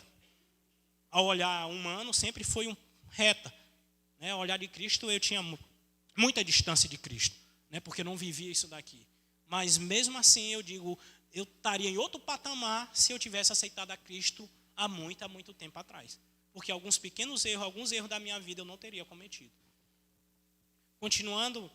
ao olhar humano, sempre foi reta. Ao olhar de Cristo, eu tinha muita distância de Cristo, porque eu não vivia isso daqui. Mas mesmo assim eu digo, eu estaria em outro patamar se eu tivesse aceitado a Cristo há muito tempo atrás. Porque alguns pequenos erros, alguns erros da minha vida eu não teria cometido. Continuando,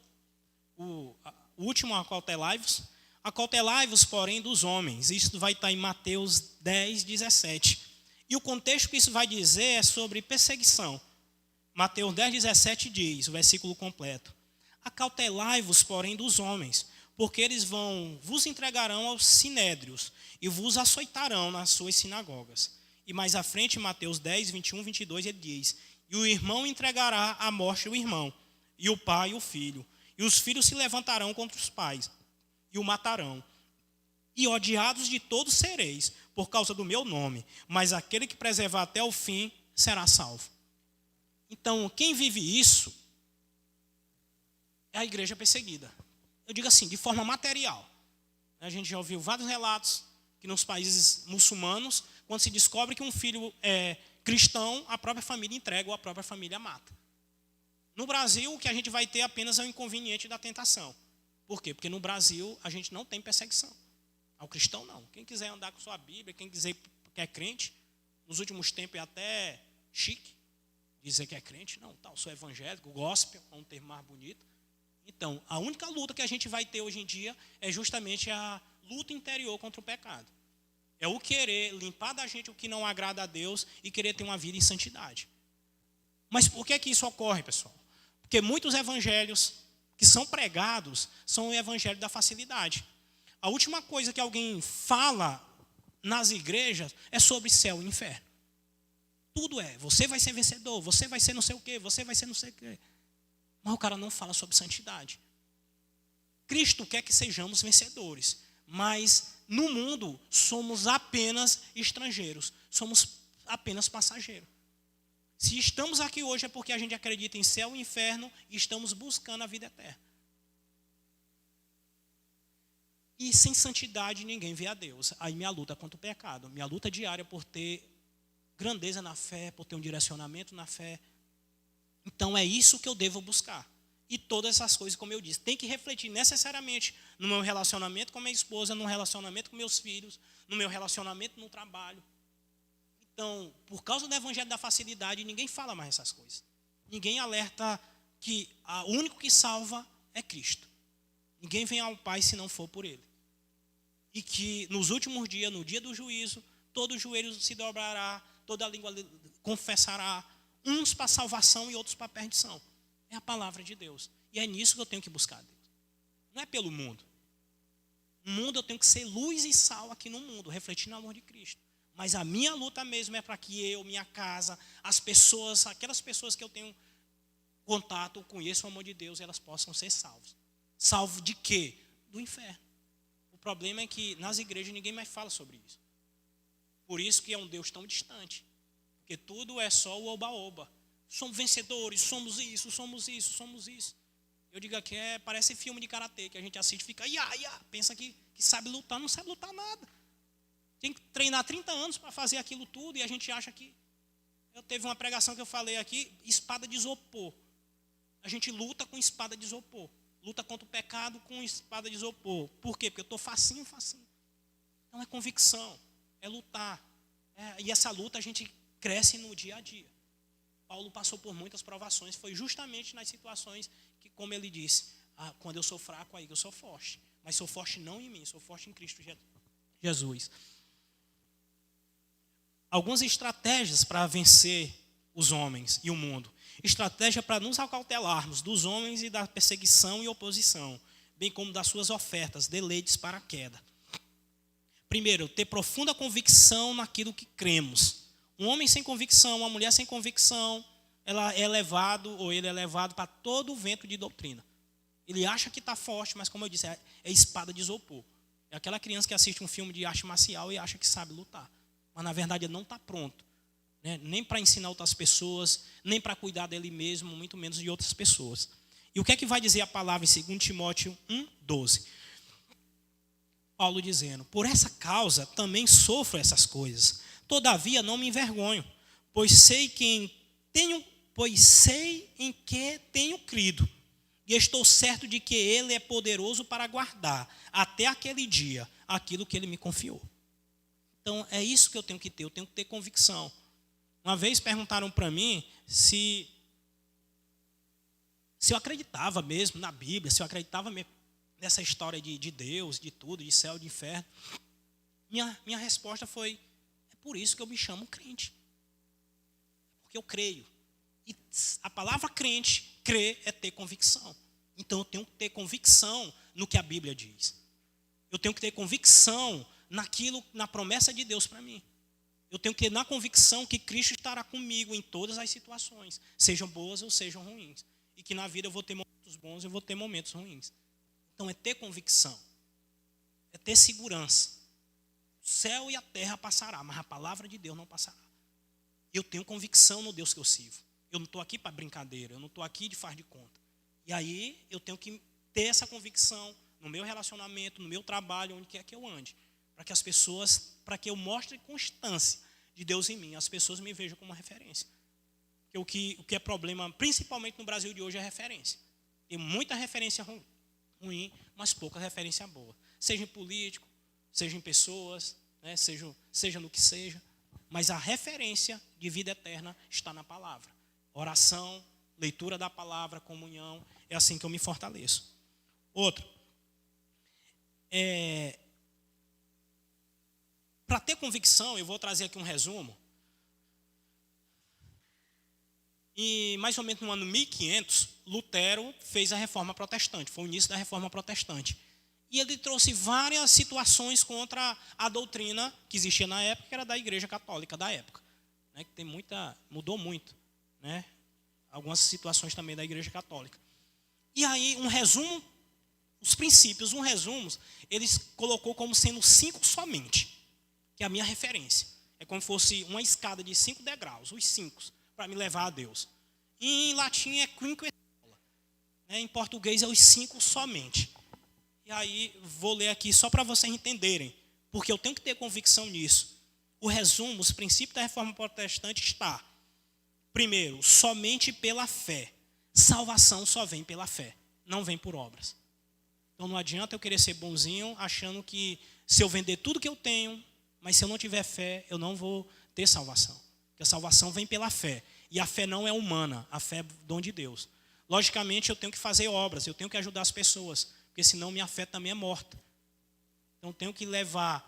o último acautelai-vos. Acautelai-vos, porém, dos homens. Isso vai estar em Mateus 10, 17. E o contexto que isso vai dizer é sobre perseguição. Mateus 10, 17 diz, o versículo completo. Acautelai-vos, porém, dos homens, porque eles vos entregarão aos sinédrios e vos açoitarão nas suas sinagogas. E mais à frente, em Mateus 10, 21, 22, ele diz, e o irmão entregará à morte o irmão, e o pai o filho, e os filhos se levantarão contra os pais, e o matarão. E odiados de todos sereis, por causa do meu nome, mas aquele que preservar até o fim será salvo. Então, quem vive isso é a igreja perseguida. Eu digo assim, de forma material. A gente já ouviu vários relatos que nos países muçulmanos, quando se descobre que um filho é cristão, a própria família entrega ou a própria família mata. No Brasil, o que a gente vai ter apenas é o inconveniente da tentação. Por quê? Porque no Brasil a gente não tem perseguição. Ao cristão não. Quem quiser andar com sua Bíblia, quem quiser que é crente, nos últimos tempos é até chique dizer que é crente. Não, eu sou evangélico, gospel, é um termo mais bonito. Então, a única luta que a gente vai ter hoje em dia é justamente a luta interior contra o pecado. É o querer limpar da gente o que não agrada a Deus e querer ter uma vida em santidade. Mas por que isso ocorre, pessoal? Porque muitos evangelhos que são pregados são o evangelho da facilidade. A última coisa que alguém fala nas igrejas é sobre céu e inferno. Tudo é, você vai ser vencedor, você vai ser não sei o quê, você vai ser não sei o quê. Mas o cara não fala sobre santidade. Cristo quer que sejamos vencedores, mas no mundo somos apenas estrangeiros, somos apenas passageiros. Se estamos aqui hoje é porque a gente acredita em céu e inferno e estamos buscando a vida eterna. E sem santidade ninguém vê a Deus. Aí minha luta contra o pecado, minha luta diária por ter grandeza na fé, por ter um direcionamento na fé. Então é isso que eu devo buscar. E todas essas coisas, como eu disse, tem que refletir necessariamente no meu relacionamento com a minha esposa, no relacionamento com meus filhos, no meu relacionamento no trabalho. Então, por causa do evangelho da facilidade, ninguém fala mais essas coisas. Ninguém alerta que o único que salva é Cristo. Ninguém vem ao Pai se não for por Ele. E que nos últimos dias, no dia do juízo, todo joelho se dobrará, toda língua confessará, uns para salvação e outros para perdição. É a palavra de Deus. E é nisso que eu tenho que buscar Deus. Não é pelo mundo. No mundo eu tenho que ser luz e sal aqui no mundo, refletindo o amor de Cristo. Mas a minha luta mesmo é para que eu, minha casa, as pessoas, aquelas pessoas que eu tenho contato, conheço o amor de Deus, elas possam ser salvas. Salvo de quê? Do inferno. O problema é que nas igrejas ninguém mais fala sobre isso. Por isso que é um Deus tão distante. Porque tudo é só o oba-oba. Somos vencedores, somos isso, somos isso, somos isso. Eu digo aqui, parece filme de karatê, que a gente assiste e fica, pensa que sabe lutar, não sabe lutar nada. Tem que treinar 30 anos para fazer aquilo tudo e a gente acha que... Eu teve uma pregação que eu falei aqui, espada de isopor. A gente luta com espada de isopor. Luta contra o pecado com espada de isopor. Por quê? Porque eu estou facinho. Então é convicção, é lutar. E essa luta a gente cresce no dia a dia. Paulo passou por muitas provações, foi justamente nas situações que, como ele disse, quando eu sou fraco, aí eu sou forte. Mas sou forte não em mim, sou forte em Cristo Jesus. Algumas estratégias para vencer os homens e o mundo. Estratégia para nos acautelarmos dos homens e da perseguição e oposição, bem como das suas ofertas, deleites para a queda. Primeiro, ter profunda convicção naquilo que cremos. Um homem sem convicção, uma mulher sem convicção, ela é levado, ou ele é levado para todo o vento de doutrina. Ele acha que está forte, mas como eu disse, é espada de isopor. É aquela criança que assiste um filme de arte marcial e acha que sabe lutar. Mas na verdade ele não está pronto. Né? Nem para ensinar outras pessoas, nem para cuidar dele mesmo, muito menos de outras pessoas. E o que é que vai dizer a palavra em 2 Timóteo 1:12? Paulo dizendo, por essa causa também sofro essas coisas. Todavia não me envergonho, pois sei em que tenho crido, E estou certo de que Ele é poderoso para guardar até aquele dia aquilo que Ele me confiou. Então, é isso que eu tenho que ter. Eu tenho que ter convicção. Uma vez perguntaram para mim se eu acreditava mesmo na Bíblia, se eu acreditava mesmo nessa história de Deus, de tudo, de céu, de inferno. Minha resposta foi: é por isso que eu me chamo crente. Porque eu creio. E a palavra crente, crer, é ter convicção. Então eu tenho que ter convicção no que a Bíblia diz. Eu tenho que ter convicção na promessa de Deus para mim. Eu tenho que ter na convicção que Cristo estará comigo em todas as situações, sejam boas ou sejam ruins. E que na vida eu vou ter momentos bons e eu vou ter momentos ruins. Então é ter convicção. É ter segurança. O céu e a terra passará, mas a palavra de Deus não passará. Eu tenho convicção no Deus que eu sirvo. Eu não estou aqui para brincadeira, eu não estou aqui de faz de conta. E aí eu tenho que ter essa convicção no meu relacionamento, no meu trabalho, onde quer que eu ande. Para que eu mostre constância de Deus em mim, as pessoas me vejam como uma referência. Porque o que é problema, principalmente no Brasil de hoje, é referência. Tem muita referência ruim, mas pouca referência boa. Seja em político, seja em pessoas, né, seja no que seja. Mas a referência de vida eterna está na palavra. Oração, leitura da palavra, comunhão, é assim que eu me fortaleço. Outro. Para ter convicção, eu vou trazer aqui um resumo. E mais ou menos no ano 1500, Lutero fez a reforma protestante, foi o início da reforma protestante. E ele trouxe várias situações contra a doutrina que existia na época, que era da Igreja Católica da época. Né, que mudou muito. Né, algumas situações também da Igreja Católica. E aí, um resumo, os princípios, ele colocou como sendo 5 somente, que é a minha referência. É como se fosse uma escada de 5 degraus, os 5, para me levar a Deus. E em latim é quinque escola. Em português é os 5 somente. E aí vou ler aqui só para vocês entenderem, porque eu tenho que ter convicção nisso. O resumo, os princípios da reforma protestante está: primeiro, somente pela fé. Salvação só vem pela fé, não vem por obras. Então não adianta eu querer ser bonzinho achando que se eu vender tudo que eu tenho, mas se eu não tiver fé, eu não vou ter salvação. Porque a salvação vem pela fé. E a fé não é humana, a fé é dom de Deus. Logicamente, eu tenho que fazer obras, eu tenho que ajudar as pessoas, porque senão minha fé também é morta. Então, eu tenho que levar,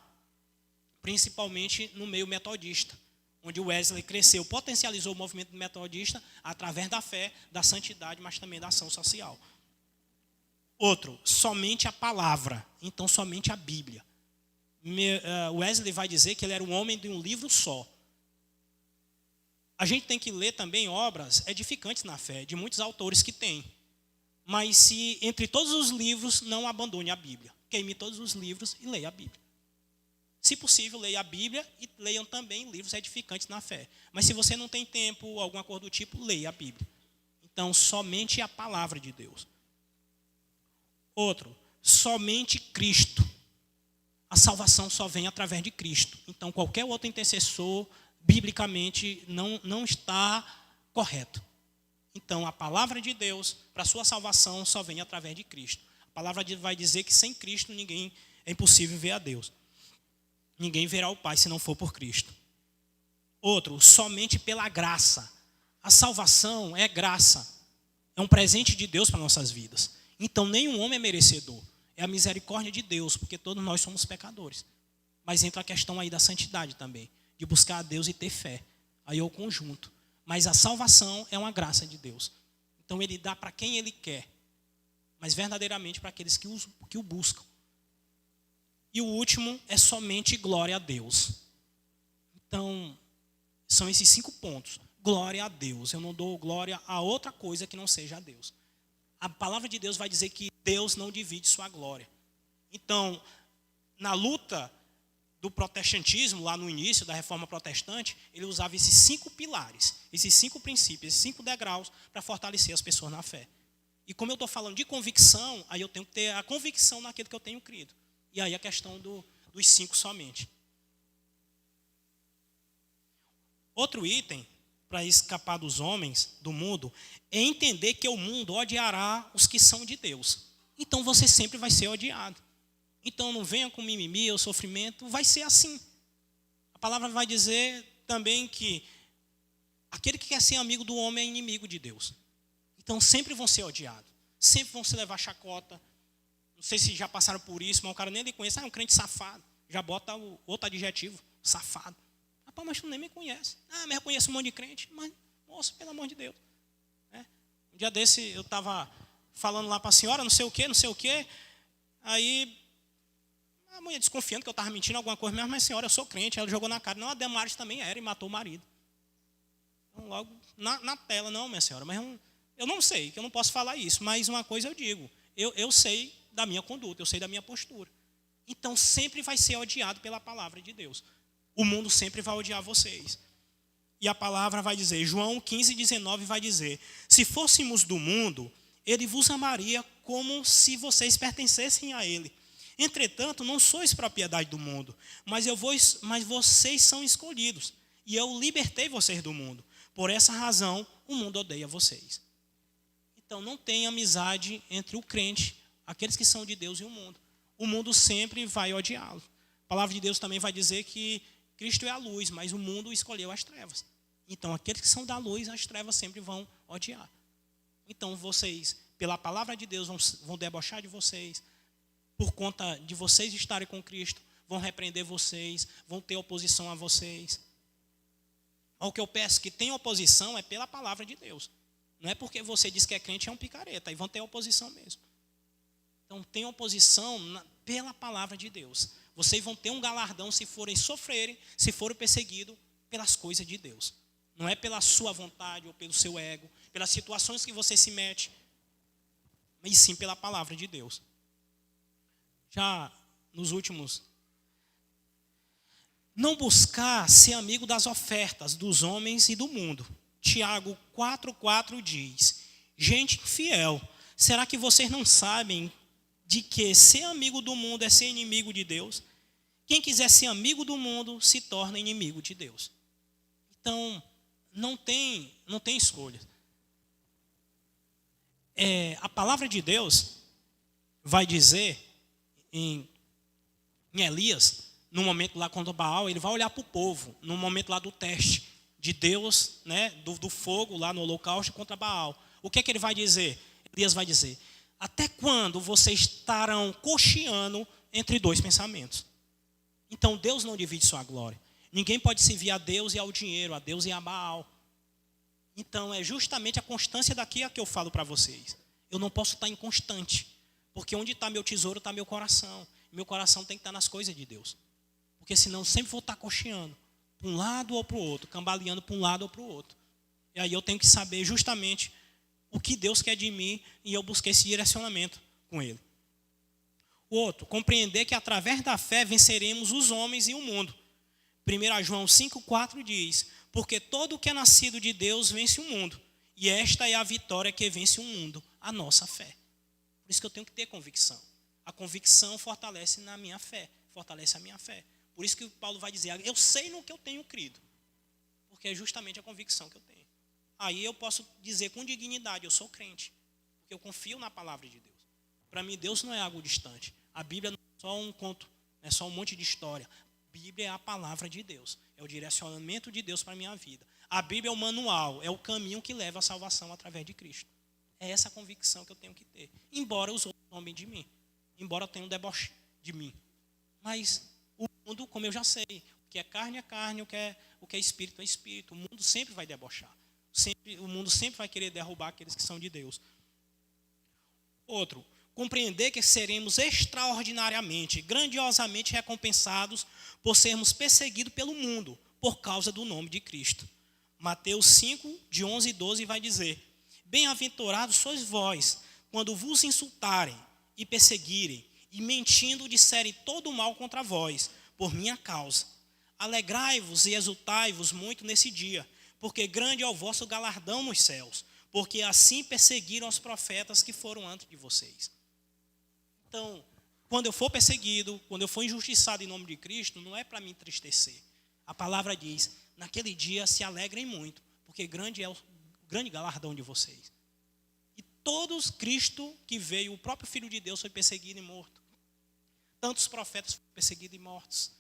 principalmente no meio metodista, onde o Wesley cresceu, potencializou o movimento metodista através da fé, da santidade, mas também da ação social. Outro, somente a palavra, então somente a Bíblia. Wesley vai dizer que ele era um homem de um livro só. A gente tem que ler também obras edificantes na fé, de muitos autores que tem. Mas se entre todos os livros, não abandone a Bíblia. Queime todos os livros e leia a Bíblia. Se possível, leia a Bíblia e leiam também livros edificantes na fé. Mas se você não tem tempo ou alguma coisa do tipo, leia a Bíblia. Então, somente a palavra de Deus. Outro, somente Cristo. A salvação só vem através de Cristo. Então, qualquer outro intercessor, biblicamente, não está correto. Então, a palavra de Deus, para a sua salvação, só vem através de Cristo. A palavra vai dizer que sem Cristo é impossível ver a Deus. Ninguém verá o Pai se não for por Cristo. Outro, somente pela graça. A salvação é graça. É um presente de Deus para nossas vidas. Então, nenhum homem é merecedor. É a misericórdia de Deus, porque todos nós somos pecadores. Mas entra a questão aí da santidade também, de buscar a Deus e ter fé. Aí é o conjunto. Mas a salvação é uma graça de Deus. Então, Ele dá para quem Ele quer, mas verdadeiramente para aqueles que o buscam. E o último é somente glória a Deus. Então, são esses 5 pontos. Glória a Deus. Eu não dou glória a outra coisa que não seja a Deus. A palavra de Deus vai dizer que Deus não divide sua glória. Então, na luta do protestantismo, lá no início da reforma protestante, ele usava esses 5 pilares, esses 5 princípios, esses 5 degraus para fortalecer as pessoas na fé. E como eu estou falando de convicção, aí eu tenho que ter a convicção naquilo que eu tenho crido. E aí a questão dos 5 somente. Outro item para escapar dos homens, do mundo, é entender que o mundo odiará os que são de Deus. Então você sempre vai ser odiado. Então não venha com mimimi ou sofrimento, vai ser assim. A palavra vai dizer também que aquele que quer ser amigo do homem é inimigo de Deus. Então sempre vão ser odiados, sempre vão se levar chacota. Não sei se já passaram por isso, mas o cara nem lhe conhece. É um crente safado. Já bota o outro adjetivo, safado. Rapaz, mas tu nem me conhece. Mas eu conheço um monte de crente. Mas, moço, pelo amor de Deus. Um dia desse eu estava falando lá para a senhora, não sei o quê. Aí a mulher desconfiando que eu estava mentindo alguma coisa mesmo, mas senhora, eu sou crente. Ela jogou na cara. Não, a Damares também era e matou o marido. Então, logo na tela, não, minha senhora, mas eu não sei, que eu não posso falar isso. Mas uma coisa eu digo, eu sei da minha conduta, eu sei da minha postura. Então sempre vai ser odiado pela palavra de Deus. O mundo sempre vai odiar vocês. E a palavra vai dizer, João 15:19 vai dizer, se fôssemos do mundo, ele vos amaria como se vocês pertencessem a ele. Entretanto, não sois propriedade do mundo, mas vocês são escolhidos, e eu libertei vocês do mundo. Por essa razão, o mundo odeia vocês. Então não tem amizade entre o crente, aqueles que são de Deus, e o mundo. O mundo sempre vai odiá-lo. A palavra de Deus também vai dizer que Cristo é a luz, mas o mundo escolheu as trevas. Então, aqueles que são da luz, as trevas sempre vão odiar. Então, vocês, pela palavra de Deus, vão debochar de vocês. Por conta de vocês estarem com Cristo, vão repreender vocês, vão ter oposição a vocês. O que eu peço que tenha oposição é pela palavra de Deus. Não é porque você diz que é crente, é um picareta. E vão ter oposição mesmo. Então, tem oposição pela palavra de Deus. Vocês vão ter um galardão se forem sofrerem, se forem perseguidos pelas coisas de Deus. Não é pela sua vontade ou pelo seu ego, pelas situações que você se mete, mas sim pela palavra de Deus. Já nos últimos... Não buscar ser amigo das ofertas dos homens e do mundo. Tiago 4,4 diz, gente infiel, será que vocês não sabem de que ser amigo do mundo é ser inimigo de Deus? Quem quiser ser amigo do mundo se torna inimigo de Deus. Então, não tem escolha. A palavra de Deus vai dizer em Elias, no momento lá quando Baal, ele vai olhar para o povo, no momento lá do teste de Deus, né, do fogo lá no holocausto contra Baal. O que é que ele vai dizer? Elias vai dizer, até quando vocês estarão cocheando entre dois pensamentos? Então Deus não divide sua glória. Ninguém pode servir a Deus e ao dinheiro, a Deus e a Baal. Então é justamente a constância daqui a que eu falo para vocês. Eu não posso estar inconstante, porque onde está meu tesouro está meu coração. Meu coração tem que estar nas coisas de Deus. Porque senão sempre vou estar cocheando, para um lado ou para o outro, cambaleando para um lado ou para o outro. E aí eu tenho que saber justamente o que Deus quer de mim e eu busquei esse direcionamento com Ele. O outro, compreender que através da fé venceremos os homens e o mundo. 1 João 5,4 diz, porque todo o que é nascido de Deus vence o mundo. E esta é a vitória que vence o mundo, a nossa fé. Por isso que eu tenho que ter convicção. A convicção fortalece na minha fé, fortalece a minha fé. Por isso que Paulo vai dizer, eu sei no que eu tenho crido. Porque é justamente a convicção que eu tenho. Aí eu posso dizer com dignidade, eu sou crente. Porque eu confio na palavra de Deus. Para mim, Deus não é algo distante. A Bíblia não é só um conto, não é só um monte de história. A Bíblia é a palavra de Deus. É o direcionamento de Deus para a minha vida. A Bíblia é o manual, é o caminho que leva à salvação através de Cristo. É essa a convicção que eu tenho que ter. Embora os outros tomem de mim. Embora eu tenha um deboche de mim. Mas o mundo, como eu já sei, o que é carne, o que é espírito, é espírito. O mundo sempre vai debochar. O mundo sempre vai querer derrubar aqueles que são de Deus. Outro, compreender que seremos extraordinariamente, grandiosamente recompensados por sermos perseguidos pelo mundo, por causa do nome de Cristo. Mateus 5, de 11 e 12 vai dizer, bem-aventurados sois vós, quando vos insultarem e perseguirem, e mentindo disserem todo o mal contra vós, por minha causa. Alegrai-vos e exultai-vos muito nesse dia, porque grande é o vosso galardão nos céus, porque assim perseguiram os profetas que foram antes de vocês. Então, quando eu for perseguido, quando eu for injustiçado em nome de Cristo, não é para me entristecer. A palavra diz, naquele dia se alegrem muito, porque porque grande é o grande galardão de vocês. E todos, Cristo que veio, o próprio Filho de Deus foi perseguido e morto. Tantos profetas foram perseguidos e mortos.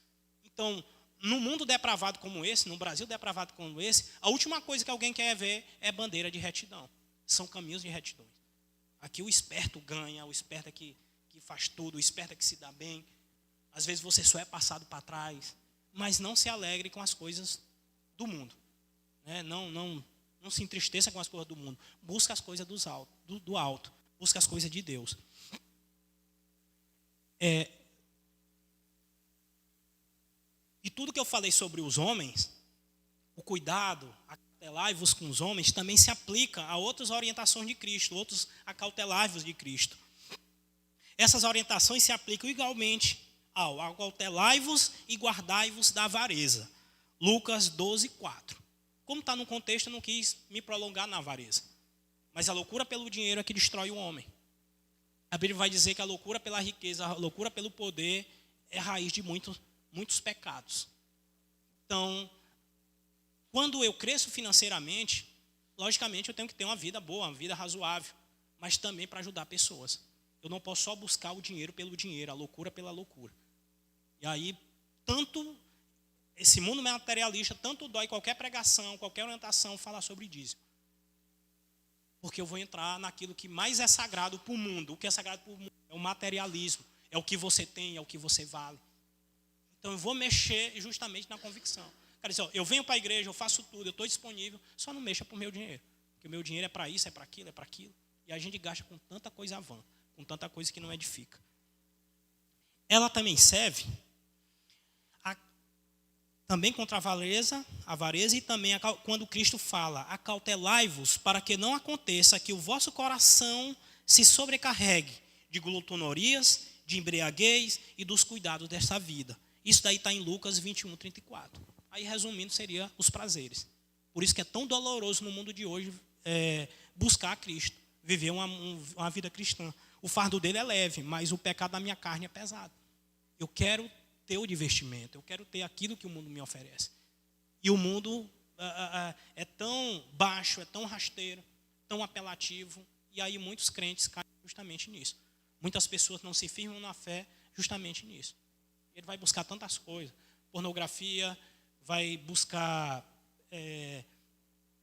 Então, no mundo depravado como esse, no Brasil depravado como esse, a última coisa que alguém quer ver é bandeira de retidão. São caminhos de retidão. Aqui o esperto ganha, o esperto é que faz tudo, o esperto é que se dá bem. Às vezes você só é passado para trás, mas não se alegre com as coisas do mundo. Né? Não se entristeça com as coisas do mundo. Busca as coisas do alto. Busca as coisas de Deus. E tudo que eu falei sobre os homens, o cuidado, acautelai-vos com os homens, também se aplica a outras orientações de Cristo, outros acautelai-vos de Cristo. Essas orientações se aplicam igualmente ao acautelai-vos e guardai-vos da avareza. Lucas 12, 4. Como está no contexto, eu não quis me prolongar na avareza. Mas a loucura pelo dinheiro é que destrói o homem. A Bíblia vai dizer que a loucura pela riqueza, a loucura pelo poder é a raiz de muitos pecados. Então, quando eu cresço financeiramente, logicamente eu tenho que ter uma vida boa, uma vida razoável, mas também para ajudar pessoas. Eu não posso só buscar o dinheiro pelo dinheiro, a loucura pela loucura. E aí, tanto esse mundo materialista, tanto dói qualquer pregação, qualquer orientação falar sobre dízimo. Porque eu vou entrar naquilo que mais é sagrado para o mundo. O que é sagrado para o mundo é o materialismo, é o que você tem, é o que você vale. Então eu vou mexer justamente na convicção. Cara, diz, ó, eu venho para a igreja, eu faço tudo, eu estou disponível, só não mexa para o meu dinheiro. Porque o meu dinheiro é para isso, é para aquilo, é para aquilo. E a gente gasta com tanta coisa vã, com tanta coisa que não edifica. Ela também serve também contra a avareza e também quando Cristo fala, acautelai-vos para que não aconteça que o vosso coração se sobrecarregue de glutonorias, de embriaguez e dos cuidados desta vida. Isso daí está em Lucas 21, 34. Aí, resumindo, seria os prazeres. Por isso que é tão doloroso no mundo de hoje buscar a Cristo, viver uma vida cristã. O fardo dele é leve, mas o pecado da minha carne é pesado. Eu quero ter o divertimento, eu quero ter aquilo que o mundo me oferece. E o mundo é tão baixo, é tão rasteiro, tão apelativo, e aí muitos crentes caem justamente nisso. Muitas pessoas não se firmam na fé justamente nisso. Ele vai buscar tantas coisas, pornografia, vai buscar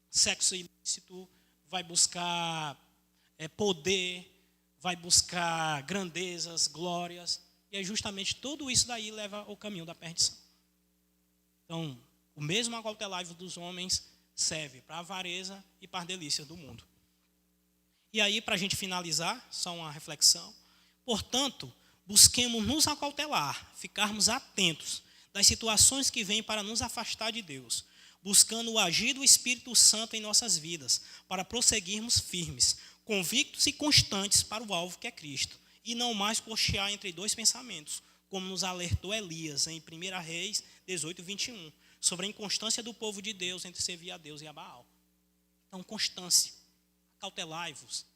sexo ilícito, vai buscar poder, vai buscar grandezas, glórias, e aí justamente tudo isso daí leva ao caminho da perdição. Então, o mesmo acautelai-vos dos homens serve para a avareza e para as delícias do mundo. E aí, para a gente finalizar, só uma reflexão. Portanto, busquemos nos acautelar, ficarmos atentos das situações que vêm para nos afastar de Deus, buscando o agir do Espírito Santo em nossas vidas, para prosseguirmos firmes, convictos e constantes para o alvo que é Cristo, e não mais cochear entre dois pensamentos, como nos alertou Elias em 1 Reis 18, 21, sobre a inconstância do povo de Deus entre servir a Deus e a Baal. Então, constância, acautelai-vos,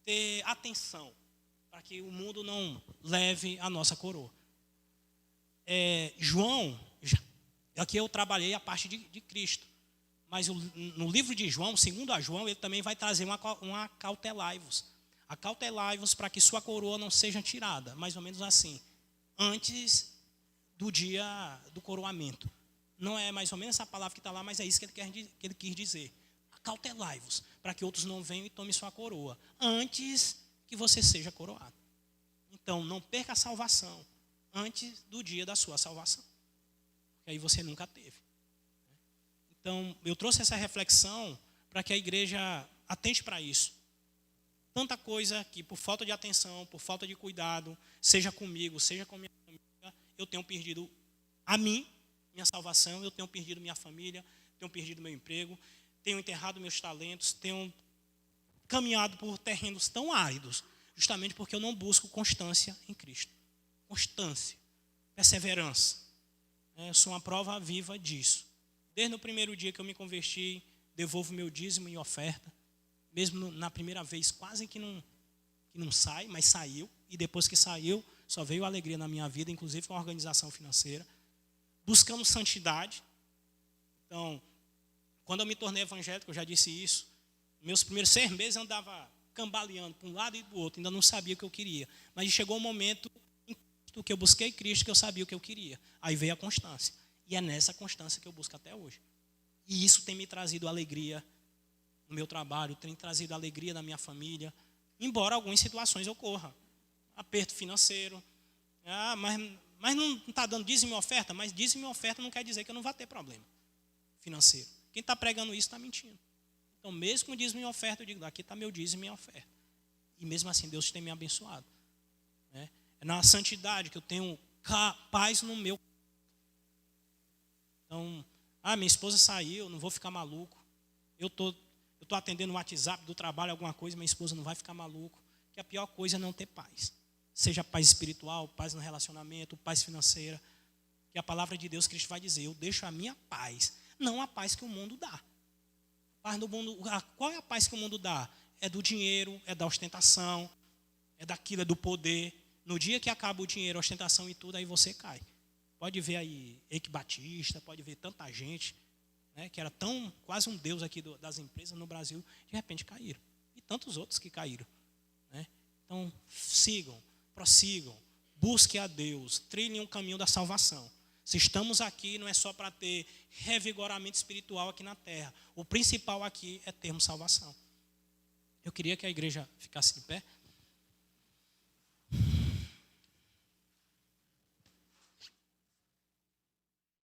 ter atenção, para que o mundo não leve a nossa coroa. João, aqui eu trabalhei a parte de Cristo, mas no livro de João, segundo a João, ele também vai trazer uma acautelai-vos. Acautelai-vos para que sua coroa não seja tirada, mais ou menos assim, antes do dia do coroamento. Não é mais ou menos essa palavra que está lá, mas é isso que ele quis dizer. Acautelai-vos, para que outros não venham e tomem sua coroa, antes que você seja coroado. Então, não perca a salvação antes do dia da sua salvação, porque aí você nunca teve. Então, eu trouxe essa reflexão para que a igreja atente para isso. Tanta coisa que, por falta de atenção, por falta de cuidado, seja comigo, seja com minha família, eu tenho perdido a mim, minha salvação, eu tenho perdido minha família, tenho perdido meu emprego, tenho enterrado meus talentos, tenho caminhado por terrenos tão áridos, justamente porque eu não busco constância em Cristo. Constância, perseverança. Eu sou uma prova viva disso. Desde o primeiro dia que eu me converti, devolvo meu dízimo e oferta. Mesmo na primeira vez, quase que não sai, mas saiu. E depois que saiu, só veio alegria na minha vida, inclusive com a organização financeira. Buscando santidade. Então, Quando eu me tornei evangélico, eu já disse isso, meus primeiros 6 meses eu andava cambaleando para um lado e para o outro, ainda não sabia o que eu queria. Mas chegou um momento em que eu busquei Cristo, que eu sabia o que eu queria. Aí veio a constância. E é nessa constância que eu busco até hoje. E isso tem me trazido alegria no meu trabalho, tem trazido alegria na minha família, embora algumas situações ocorram. Aperto financeiro, mas não está dando dízimo e oferta, mas dízimo e oferta não quer dizer que eu não vá ter problema financeiro. Quem está pregando isso está mentindo. Então, mesmo com dízimo e oferta, eu digo, aqui está meu dízimo e oferta. E mesmo assim, Deus tem me abençoado. Né? É na santidade que eu tenho paz no meu. Então, minha esposa saiu, não vou ficar maluco. Eu tô atendendo o WhatsApp do trabalho, alguma coisa, minha esposa não vai ficar maluco. Que a pior coisa é não ter paz. Seja paz espiritual, paz no relacionamento, paz financeira. Que a palavra de Deus, Cristo vai dizer, eu deixo a minha paz, não a paz que o mundo dá. Paz do mundo, qual é a paz que o mundo dá? É do dinheiro, é da ostentação, é daquilo, é do poder. No dia que acaba o dinheiro, a ostentação e tudo, aí você cai. Pode ver aí Eike Batista, pode ver tanta gente, né, que era quase um deus aqui das empresas no Brasil, de repente caíram. E tantos outros que caíram. Né? Então, sigam, prossigam, busquem a Deus, trilhem o caminho da salvação. Se estamos aqui, não é só para ter revigoramento espiritual aqui na terra. O principal aqui é termos salvação. Eu queria que a igreja ficasse de pé.